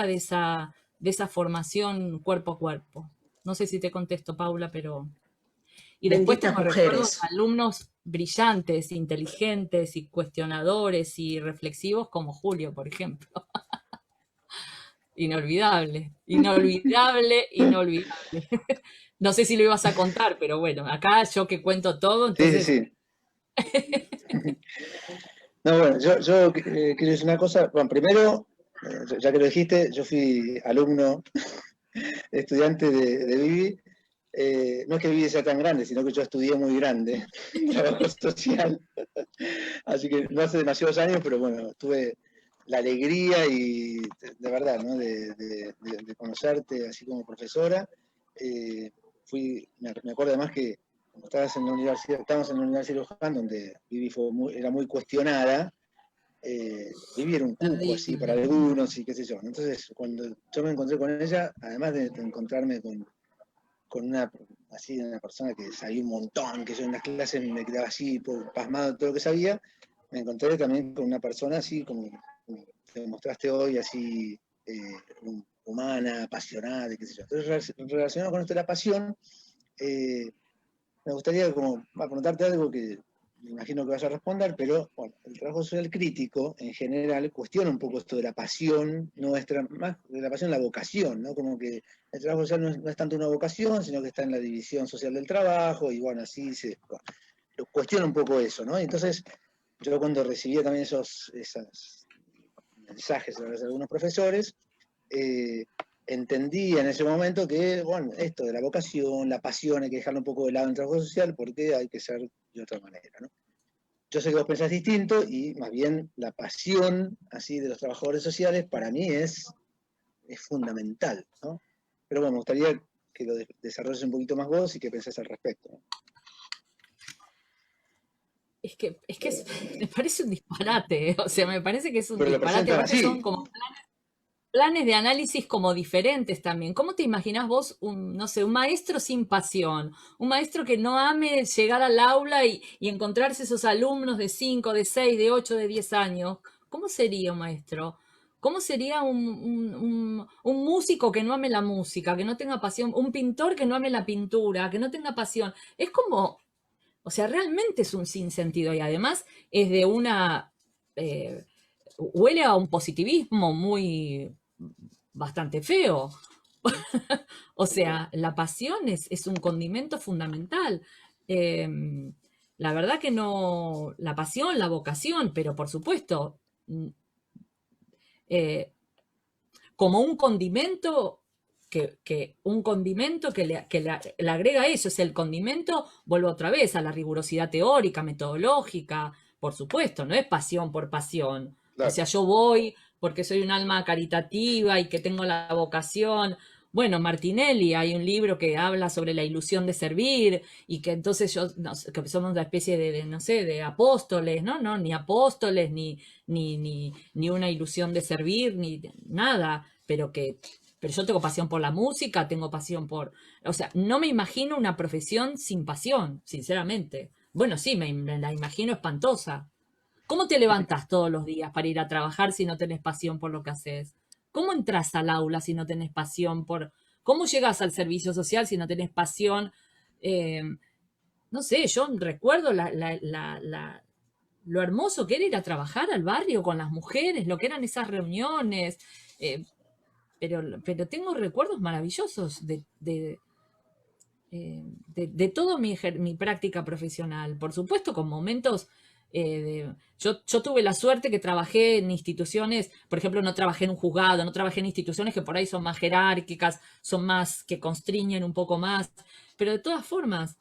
de esa formación cuerpo a cuerpo. No sé si te contesto, Paula, pero... Y después Benditas tengo recuerdos mujeres. de alumnos brillantes, inteligentes y cuestionadores y reflexivos como Julio, por ejemplo. Inolvidable, inolvidable, inolvidable. No sé si lo ibas a contar, pero bueno, acá yo que cuento todo, Sí, sí, entonces... sí. No, bueno, yo quiero decir una cosa. Bueno, primero, ya que lo dijiste, yo fui alumno, estudiante de Vivi. No es que Vivi sea tan grande, sino que yo estudié muy grande, trabajo social. Así que no hace demasiados años, pero bueno, tuve la alegría y de verdad, ¿no? de conocerte así como profesora. Me acuerdo además que cuando estábamos en la Universidad de Luján, donde Vivi era muy cuestionada. Vivi era un cuco así para Terrible. algunos y qué sé yo. Entonces, cuando yo me encontré con ella, además de encontrarme con una persona que sabía un montón, que yo en las clases me quedaba así pasmado de todo lo que sabía, me encontré también con una persona así como te mostraste hoy, así humana, apasionada, qué sé yo. Entonces, relacionado con esto de la pasión, me gustaría como preguntarte algo que me imagino que vas a responder, pero bueno, el trabajo social crítico en general cuestiona un poco esto de la pasión nuestra, más de la pasión, la vocación, ¿no? Como que el trabajo social no es tanto una vocación, sino que está en la división social del trabajo, y bueno, lo cuestiona un poco eso, ¿no? Entonces, yo cuando recibía también esos mensajes de algunos profesores, entendía en ese momento que, bueno, esto de la vocación, la pasión, hay que dejarlo un poco de lado en el trabajo social porque hay que ser de otra manera, ¿no? Yo sé que vos pensás distinto y más bien la pasión así de los trabajadores sociales para mí es fundamental, ¿no? Pero bueno, me gustaría que lo desarrolles un poquito más vos y que pensás al respecto, ¿no? Me parece un disparate, o sea, me parece que es un Pero lo disparate, presentan aparte son así. como planes de análisis como diferentes también. ¿Cómo te imaginás vos no sé, un maestro sin pasión? Un maestro que no ame llegar al aula y encontrarse esos alumnos de 5, de 6, de 8, de 10 años. ¿Cómo sería un maestro? ¿Cómo sería un músico que no ame la música, que no tenga pasión? Un pintor que no ame la pintura, que no tenga pasión. Es como, o sea, realmente es un sinsentido y además es de una... huele a un positivismo muy bastante feo. O sea, la pasión es un condimento fundamental. Eh, la verdad que no, la pasión, la vocación, pero por supuesto, eh, como un condimento un condimento le agrega eso, es el condimento, vuelvo otra vez a la rigurosidad teórica, metodológica, por supuesto, no es pasión por pasión. O Claro. sea, yo voy porque soy un alma caritativa y que tengo la vocación. Bueno, Martinelli, hay un libro que habla sobre la ilusión de servir y que entonces que somos una especie no sé, de apóstoles, ¿no? No, ni apóstoles, ni una ilusión de servir, ni nada, pero yo tengo pasión por la música, tengo pasión por... O sea, no me imagino una profesión sin pasión, sinceramente. Bueno, sí, me la imagino espantosa. ¿Cómo te levantás todos los días para ir a trabajar si no tenés pasión por lo que haces? ¿Cómo entras al aula si no tenés pasión por... ¿Cómo llegas al servicio social si no tenés pasión? Eh, no sé, yo recuerdo lo hermoso que era ir a trabajar al barrio con las mujeres, lo que eran esas reuniones. Eh, pero tengo recuerdos maravillosos de toda mi práctica profesional. Por supuesto, con momentos... yo tuve la suerte que trabajé en instituciones, por ejemplo, no trabajé en un juzgado, no trabajé en instituciones que por ahí son más jerárquicas, son más que constriñen un poco más, pero de todas formas,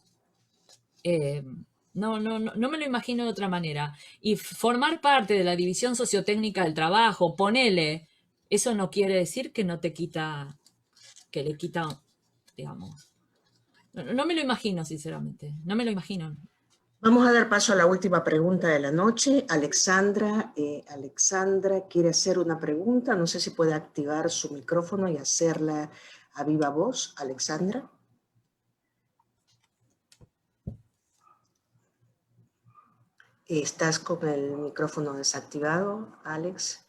no me lo imagino de otra manera. Y formar parte de la división sociotécnica del trabajo, ponele, eso no quiere decir que no te quita, que le quita, digamos. No me lo imagino, sinceramente. No me lo imagino. Vamos a dar paso a la última pregunta de la noche. Alexandra quiere hacer una pregunta. No sé si puede activar su micrófono y hacerla a viva voz. Alexandra. ¿Estás con el micrófono desactivado, Alex?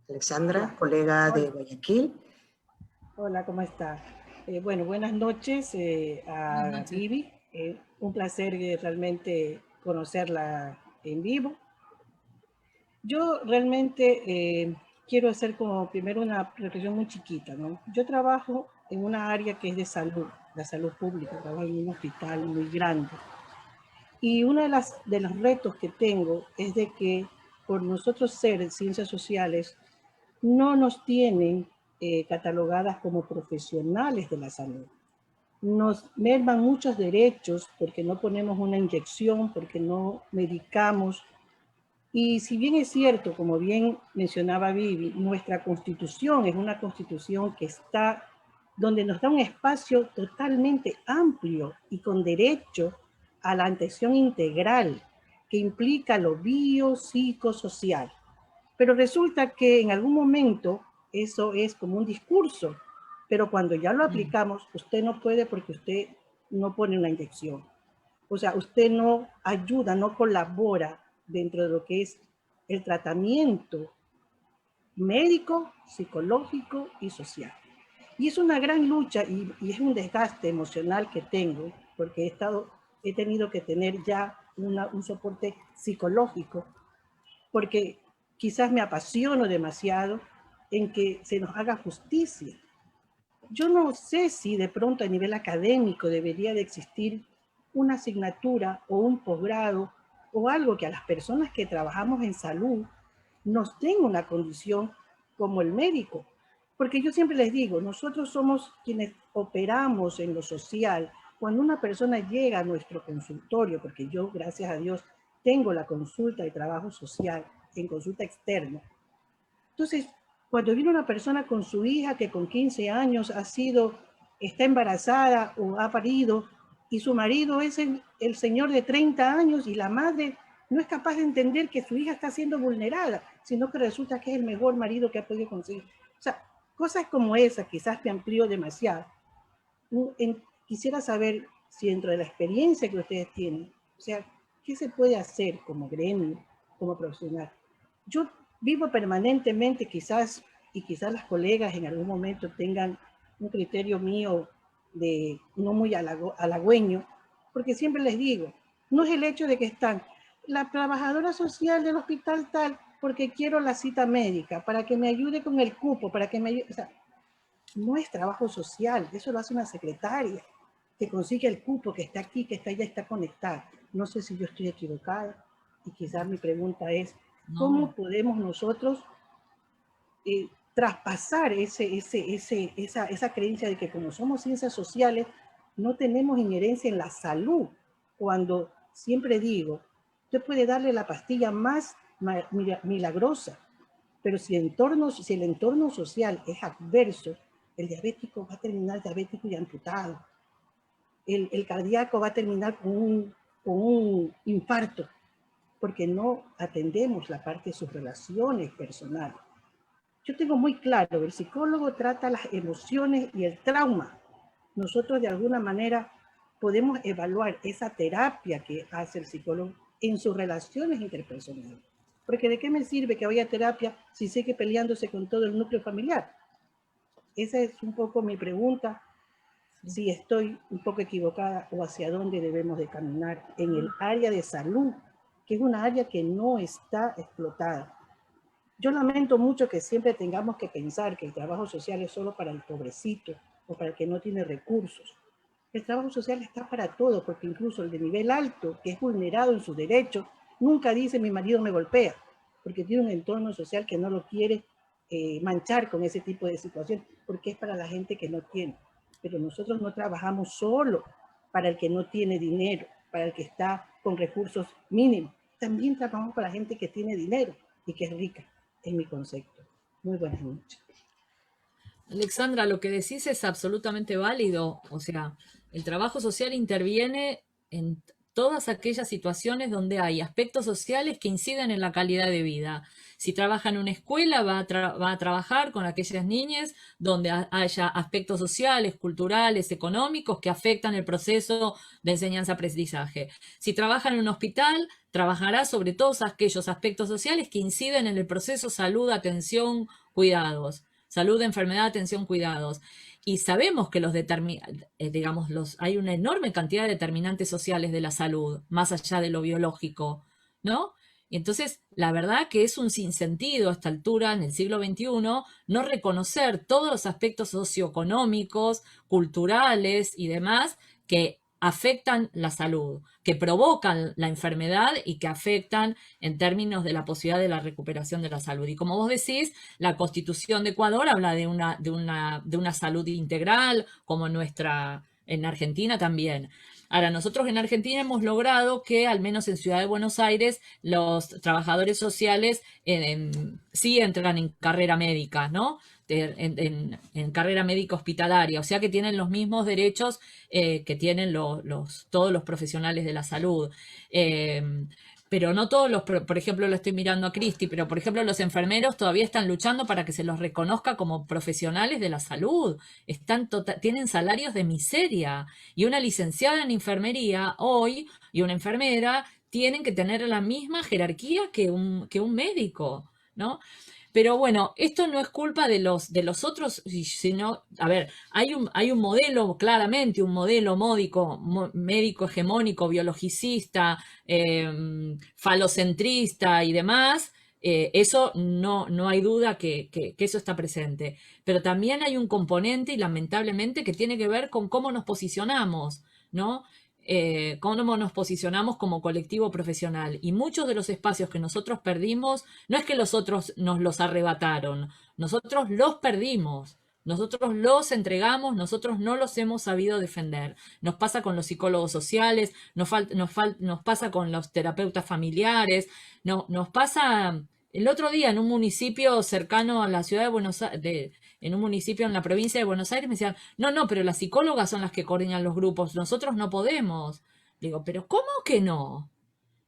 Alexandra, colega de Guayaquil. Hola, ¿cómo está? Bueno, buenas noches a Vivi. Un placer realmente conocerla en vivo. Yo realmente quiero hacer como primero una reflexión muy chiquita, ¿no? Yo trabajo en una área que es de salud, la salud pública, trabajo en un hospital muy grande. Y uno de los retos que tengo es de que por nosotros ser ciencias sociales, no nos tienen catalogadas como profesionales de la salud. Nos merman muchos derechos porque no ponemos una inyección, porque no medicamos. Y si bien es cierto, como bien mencionaba Vivi, nuestra constitución es una constitución que está donde nos da un espacio totalmente amplio y con derecho a la atención integral que implica lo biopsicosocial. Pero resulta que en algún momento eso es como un discurso, pero cuando ya lo aplicamos, usted no puede porque usted no pone una inyección. O sea, usted no ayuda, no colabora dentro de lo que es el tratamiento médico, psicológico y social. Y es una gran lucha y es un desgaste emocional que tengo, porque he tenido que tener ya un soporte psicológico, porque quizás me apasiono demasiado en que se nos haga justicia. Yo no sé si de pronto a nivel académico debería de existir una asignatura o un posgrado o algo que a las personas que trabajamos en salud nos den una condición como el médico. Porque yo siempre les digo, nosotros somos quienes operamos en lo social. Cuando una persona llega a nuestro consultorio, porque yo, gracias a Dios, tengo la consulta de trabajo social en consulta externa. Entonces, cuando viene una persona con su hija que con 15 años está embarazada o ha parido, y su marido es el señor de 30 años y la madre no es capaz de entender que su hija está siendo vulnerada, sino que resulta que es el mejor marido que ha podido conseguir. O sea, cosas como esas quizás te amplío demasiado. Quisiera saber si dentro de la experiencia que ustedes tienen, o sea, ¿qué se puede hacer como gremio, como profesional? Yo vivo permanentemente quizás, y quizás las colegas en algún momento tengan un criterio mío de no muy halagüeño, porque siempre les digo, no es el hecho de que están la trabajadora social del hospital tal, porque quiero la cita médica, para que me ayude con el cupo, para que me ayude, o sea, no es trabajo social, eso lo hace una secretaria, que consigue el cupo, que está aquí, que está allá, está conectada. No sé si yo estoy equivocada, y quizás mi pregunta es, ¿cómo podemos nosotros traspasar esa creencia de que como somos ciencias sociales, no tenemos injerencia en la salud? Cuando siempre digo, usted puede darle la pastilla más milagrosa, pero si el entorno social es adverso, el diabético va a terminar diabético y amputado. El cardíaco va a terminar con un infarto, porque no atendemos la parte de sus relaciones personales. Yo tengo muy claro, el psicólogo trata las emociones y el trauma. Nosotros de alguna manera podemos evaluar esa terapia que hace el psicólogo en sus relaciones interpersonales. Porque ¿de qué me sirve que vaya a terapia si sigue peleándose con todo el núcleo familiar? Esa es un poco mi pregunta, si estoy un poco equivocada o hacia dónde debemos de caminar en el área de salud, que es una área que no está explotada. Yo lamento mucho que siempre tengamos que pensar que el trabajo social es solo para el pobrecito o para el que no tiene recursos. El trabajo social está para todo, porque incluso el de nivel alto, que es vulnerado en sus derechos, nunca dice mi marido me golpea, porque tiene un entorno social que no lo quiere manchar con ese tipo de situación, porque es para la gente que no tiene. Pero nosotros no trabajamos solo para el que no tiene dinero, para el que está con recursos mínimos. También trabajamos para la gente que tiene dinero y que es rica, en mi concepto. Muy buenas noches. Alexandra, lo que decís es absolutamente válido. O sea, el trabajo social interviene en todas aquellas situaciones donde hay aspectos sociales que inciden en la calidad de vida. Si trabaja en una escuela, va a trabajar con aquellas niñas donde haya aspectos sociales, culturales, económicos que afectan el proceso de enseñanza-aprendizaje. Si trabaja en un hospital, trabajará sobre todos aquellos aspectos sociales que inciden en el proceso salud, atención, cuidados. Salud, enfermedad, atención, cuidados. Y sabemos que hay una enorme cantidad de determinantes sociales de la salud, más allá de lo biológico, ¿no? Y entonces, la verdad que es un sinsentido a esta altura, en el siglo XXI, no reconocer todos los aspectos socioeconómicos, culturales y demás que afectan la salud, que provocan la enfermedad y que afectan en términos de la posibilidad de la recuperación de la salud. Y como vos decís, la Constitución de Ecuador habla de una salud integral, como en Argentina también. Ahora, nosotros en Argentina hemos logrado que, al menos en Ciudad de Buenos Aires, los trabajadores sociales sí entran en carrera médica, ¿no? En carrera médica hospitalaria, o sea que tienen los mismos derechos que tienen todos los profesionales de la salud. Pero no todos por ejemplo, lo estoy mirando a Cristi, pero por ejemplo los enfermeros todavía están luchando para que se los reconozca como profesionales de la salud. Tienen salarios de miseria. Y una licenciada en enfermería hoy y una enfermera tienen que tener la misma jerarquía que un médico, ¿no? Pero bueno, esto no es culpa de los otros, sino, a ver, hay un modelo, claramente, un modelo médico hegemónico, biologicista, falocentrista y demás. Eso no hay duda que eso está presente. Pero también hay un componente, y lamentablemente, que tiene que ver con cómo nos posicionamos, ¿no? Cómo nos posicionamos como colectivo profesional. Y muchos de los espacios que nosotros perdimos, no es que los otros nos los arrebataron, nosotros los perdimos, nosotros los entregamos, nosotros no los hemos sabido defender. Nos pasa con los psicólogos sociales, nos pasa con los terapeutas familiares, nos pasa... El otro día en un municipio cercano a la ciudad de Buenos Aires, en un municipio en la provincia de Buenos Aires, me decían, no, pero las psicólogas son las que coordinan los grupos, nosotros no podemos. Digo, pero ¿cómo que no?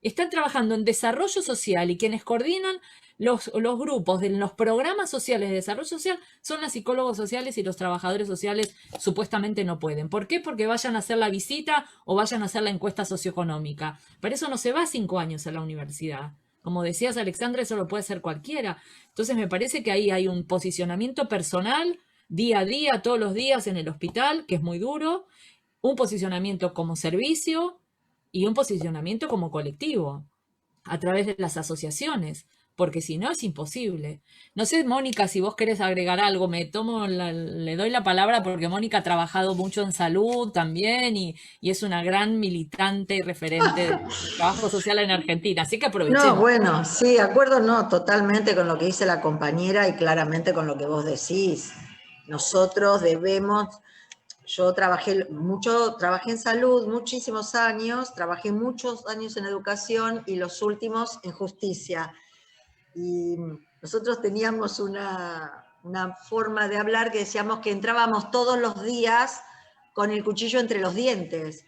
Están trabajando en desarrollo social y quienes coordinan los grupos de los programas sociales de desarrollo social son las psicólogos sociales, y los trabajadores sociales supuestamente no pueden. ¿Por qué? Porque vayan a hacer la visita o vayan a hacer la encuesta socioeconómica. Para eso no se va 5 años a la universidad. Como decías, Alexandra, eso lo puede hacer cualquiera. Entonces me parece que ahí hay un posicionamiento personal, día a día, todos los días en el hospital, que es muy duro, un posicionamiento como servicio y un posicionamiento como colectivo, a través de las asociaciones, porque si no es imposible. No sé, Mónica, si vos querés agregar algo, le doy la palabra porque Mónica ha trabajado mucho en salud también y es una gran militante y referente del trabajo social en Argentina, así que aprovechemos. No, bueno, sí, de acuerdo, no, totalmente con lo que dice la compañera y claramente con lo que vos decís. Nosotros debemos... Yo trabajé en salud muchísimos años, trabajé muchos años en educación y los últimos en justicia. Y nosotros teníamos una forma de hablar que decíamos que entrábamos todos los días con el cuchillo entre los dientes,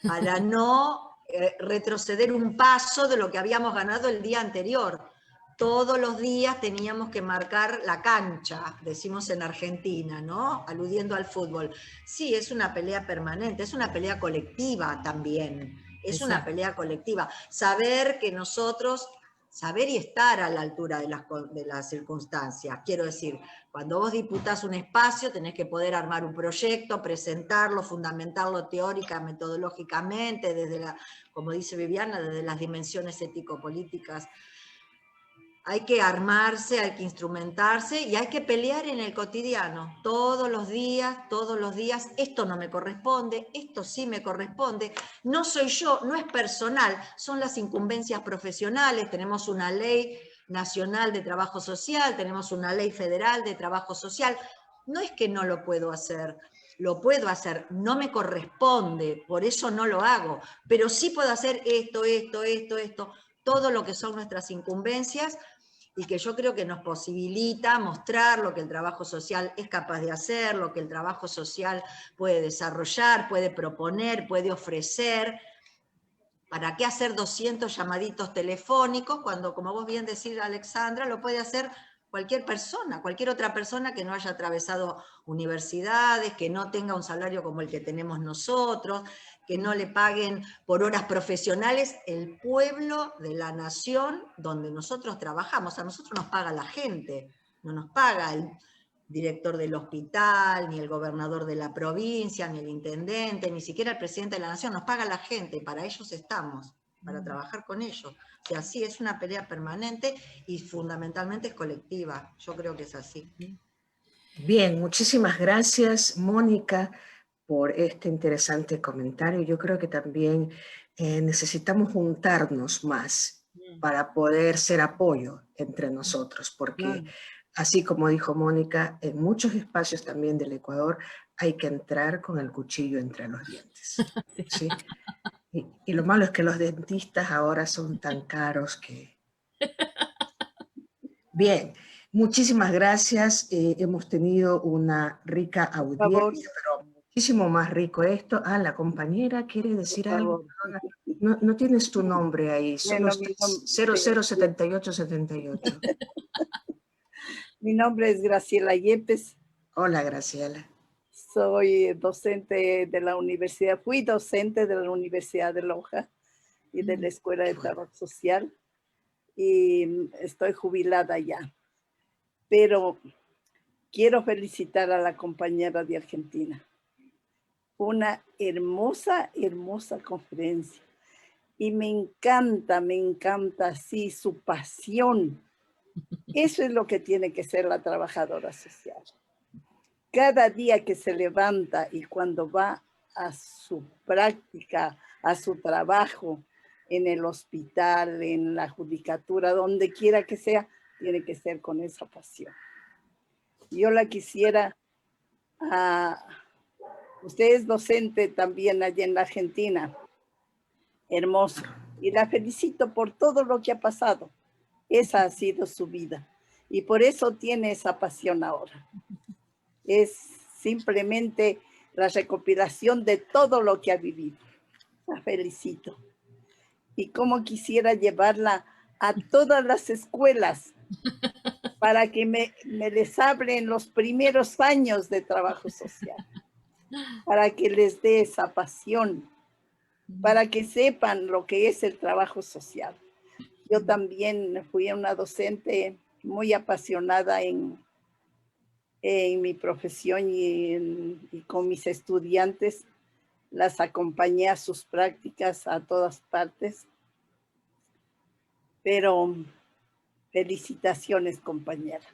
para no retroceder un paso de lo que habíamos ganado el día anterior. Todos los días teníamos que marcar la cancha, decimos en Argentina, ¿no? Aludiendo al fútbol. Sí, es una pelea permanente, es una pelea colectiva también, es una pelea colectiva. Saber que nosotros, saber y estar a la altura de las circunstancias. Quiero decir, cuando vos disputás un espacio, tenés que poder armar un proyecto, presentarlo, fundamentarlo teórica, metodológicamente, como dice Viviana, desde las dimensiones ético-políticas. Hay que armarse, hay que instrumentarse y hay que pelear en el cotidiano, todos los días, esto no me corresponde, esto sí me corresponde, no soy yo, no es personal, son las incumbencias profesionales, tenemos una ley nacional de trabajo social, tenemos una ley federal de trabajo social, no es que no lo puedo hacer, lo puedo hacer, no me corresponde, por eso no lo hago, pero sí puedo hacer esto, todo lo que son nuestras incumbencias, y que yo creo que nos posibilita mostrar lo que el trabajo social es capaz de hacer, lo que el trabajo social puede desarrollar, puede proponer, puede ofrecer, ¿Para qué hacer 200 llamaditos telefónicos cuando, como vos bien decís, Alexandra, lo puede hacer cualquier persona, cualquier otra persona que no haya atravesado universidades, que no tenga un salario como el que tenemos nosotros, que no le paguen por horas profesionales? El pueblo de la nación donde nosotros trabajamos, a nosotros nos paga la gente, no nos paga el director del hospital, ni el gobernador de la provincia, ni el intendente, ni siquiera el presidente de la nación, nos paga la gente, para ellos estamos, para trabajar con ellos. O sea, sí, es una pelea permanente y fundamentalmente es colectiva, yo creo que es así. Bien, muchísimas gracias, Mónica, por este interesante comentario. Yo creo que también necesitamos juntarnos más para poder ser apoyo entre nosotros, porque así como dijo Mónica, en muchos espacios también del Ecuador hay que entrar con el cuchillo entre los dientes, ¿sí? Y lo malo es que los dentistas ahora son tan caros que... Bien, muchísimas gracias. Hemos tenido una rica audiencia, pero muchísimo más rico esto. Ah, la compañera quiere decir algo. No, no tienes tu nombre ahí, solo 007878. Mi nombre es Graciela Yepes. Hola, Graciela. Soy docente de la universidad, fui docente de la Universidad de Loja y de la Escuela de Trabajo Social, y estoy jubilada ya. Pero quiero felicitar a la compañera de Argentina. Una hermosa, hermosa conferencia. Y me encanta así su pasión. Eso es lo que tiene que ser la trabajadora social. Cada día que se levanta y cuando va a su práctica, a su trabajo, en el hospital, en la judicatura, donde quiera que sea, tiene que ser con esa pasión. Yo la quisiera, usted es docente también allá en la Argentina, hermoso, y la felicito por todo lo que ha pasado. Esa ha sido su vida, y por eso tiene esa pasión ahora. Es simplemente la recopilación de todo lo que ha vivido. La felicito. Y cómo quisiera llevarla a todas las escuelas para que me les abren los primeros años de trabajo social, para que les dé esa pasión, para que sepan lo que es el trabajo social. Yo también fui una docente muy apasionada en mi profesión y con mis estudiantes. Las acompañé a sus prácticas a todas partes. Pero felicitaciones, compañera.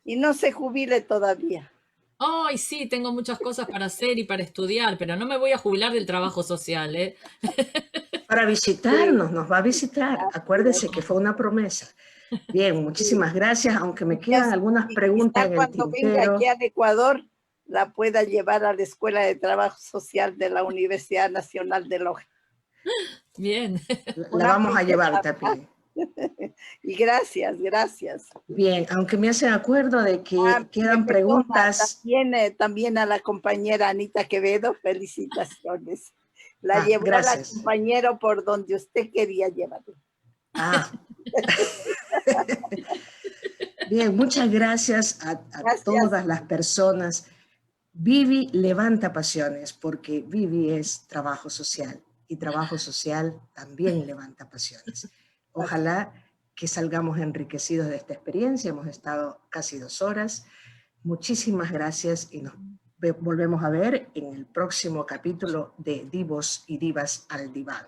Y no se jubile todavía. Ay, sí, tengo muchas cosas para hacer y para estudiar, pero no me voy a jubilar del trabajo social, ¿eh? Para visitarnos, nos va a visitar. Acuérdense que fue una promesa. Bien, muchísimas gracias, aunque me quedan algunas preguntas en el tintero. Cuando venga aquí al Ecuador, la pueda llevar a la Escuela de Trabajo Social de la Universidad Nacional de Loja. Bien. La vamos a llevar también. Y gracias. Bien, aunque me hacen acuerdo de que quedan preguntas. También a la compañera Anita Quevedo, felicitaciones. La llevó a la compañera por donde usted quería llevarlo. Bien, muchas gracias a todas las personas. Vivi levanta pasiones, porque Vivi es trabajo social, y trabajo social también levanta pasiones. Ojalá que salgamos enriquecidos de esta experiencia. Hemos estado casi 2 horas. Muchísimas gracias y nos volvemos a ver en el próximo capítulo de Divos y Divas al Diván.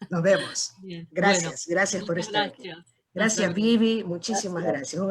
Nos vemos. Gracias, gracias por estar aquí. Gracias, Vivi. Muchísimas gracias.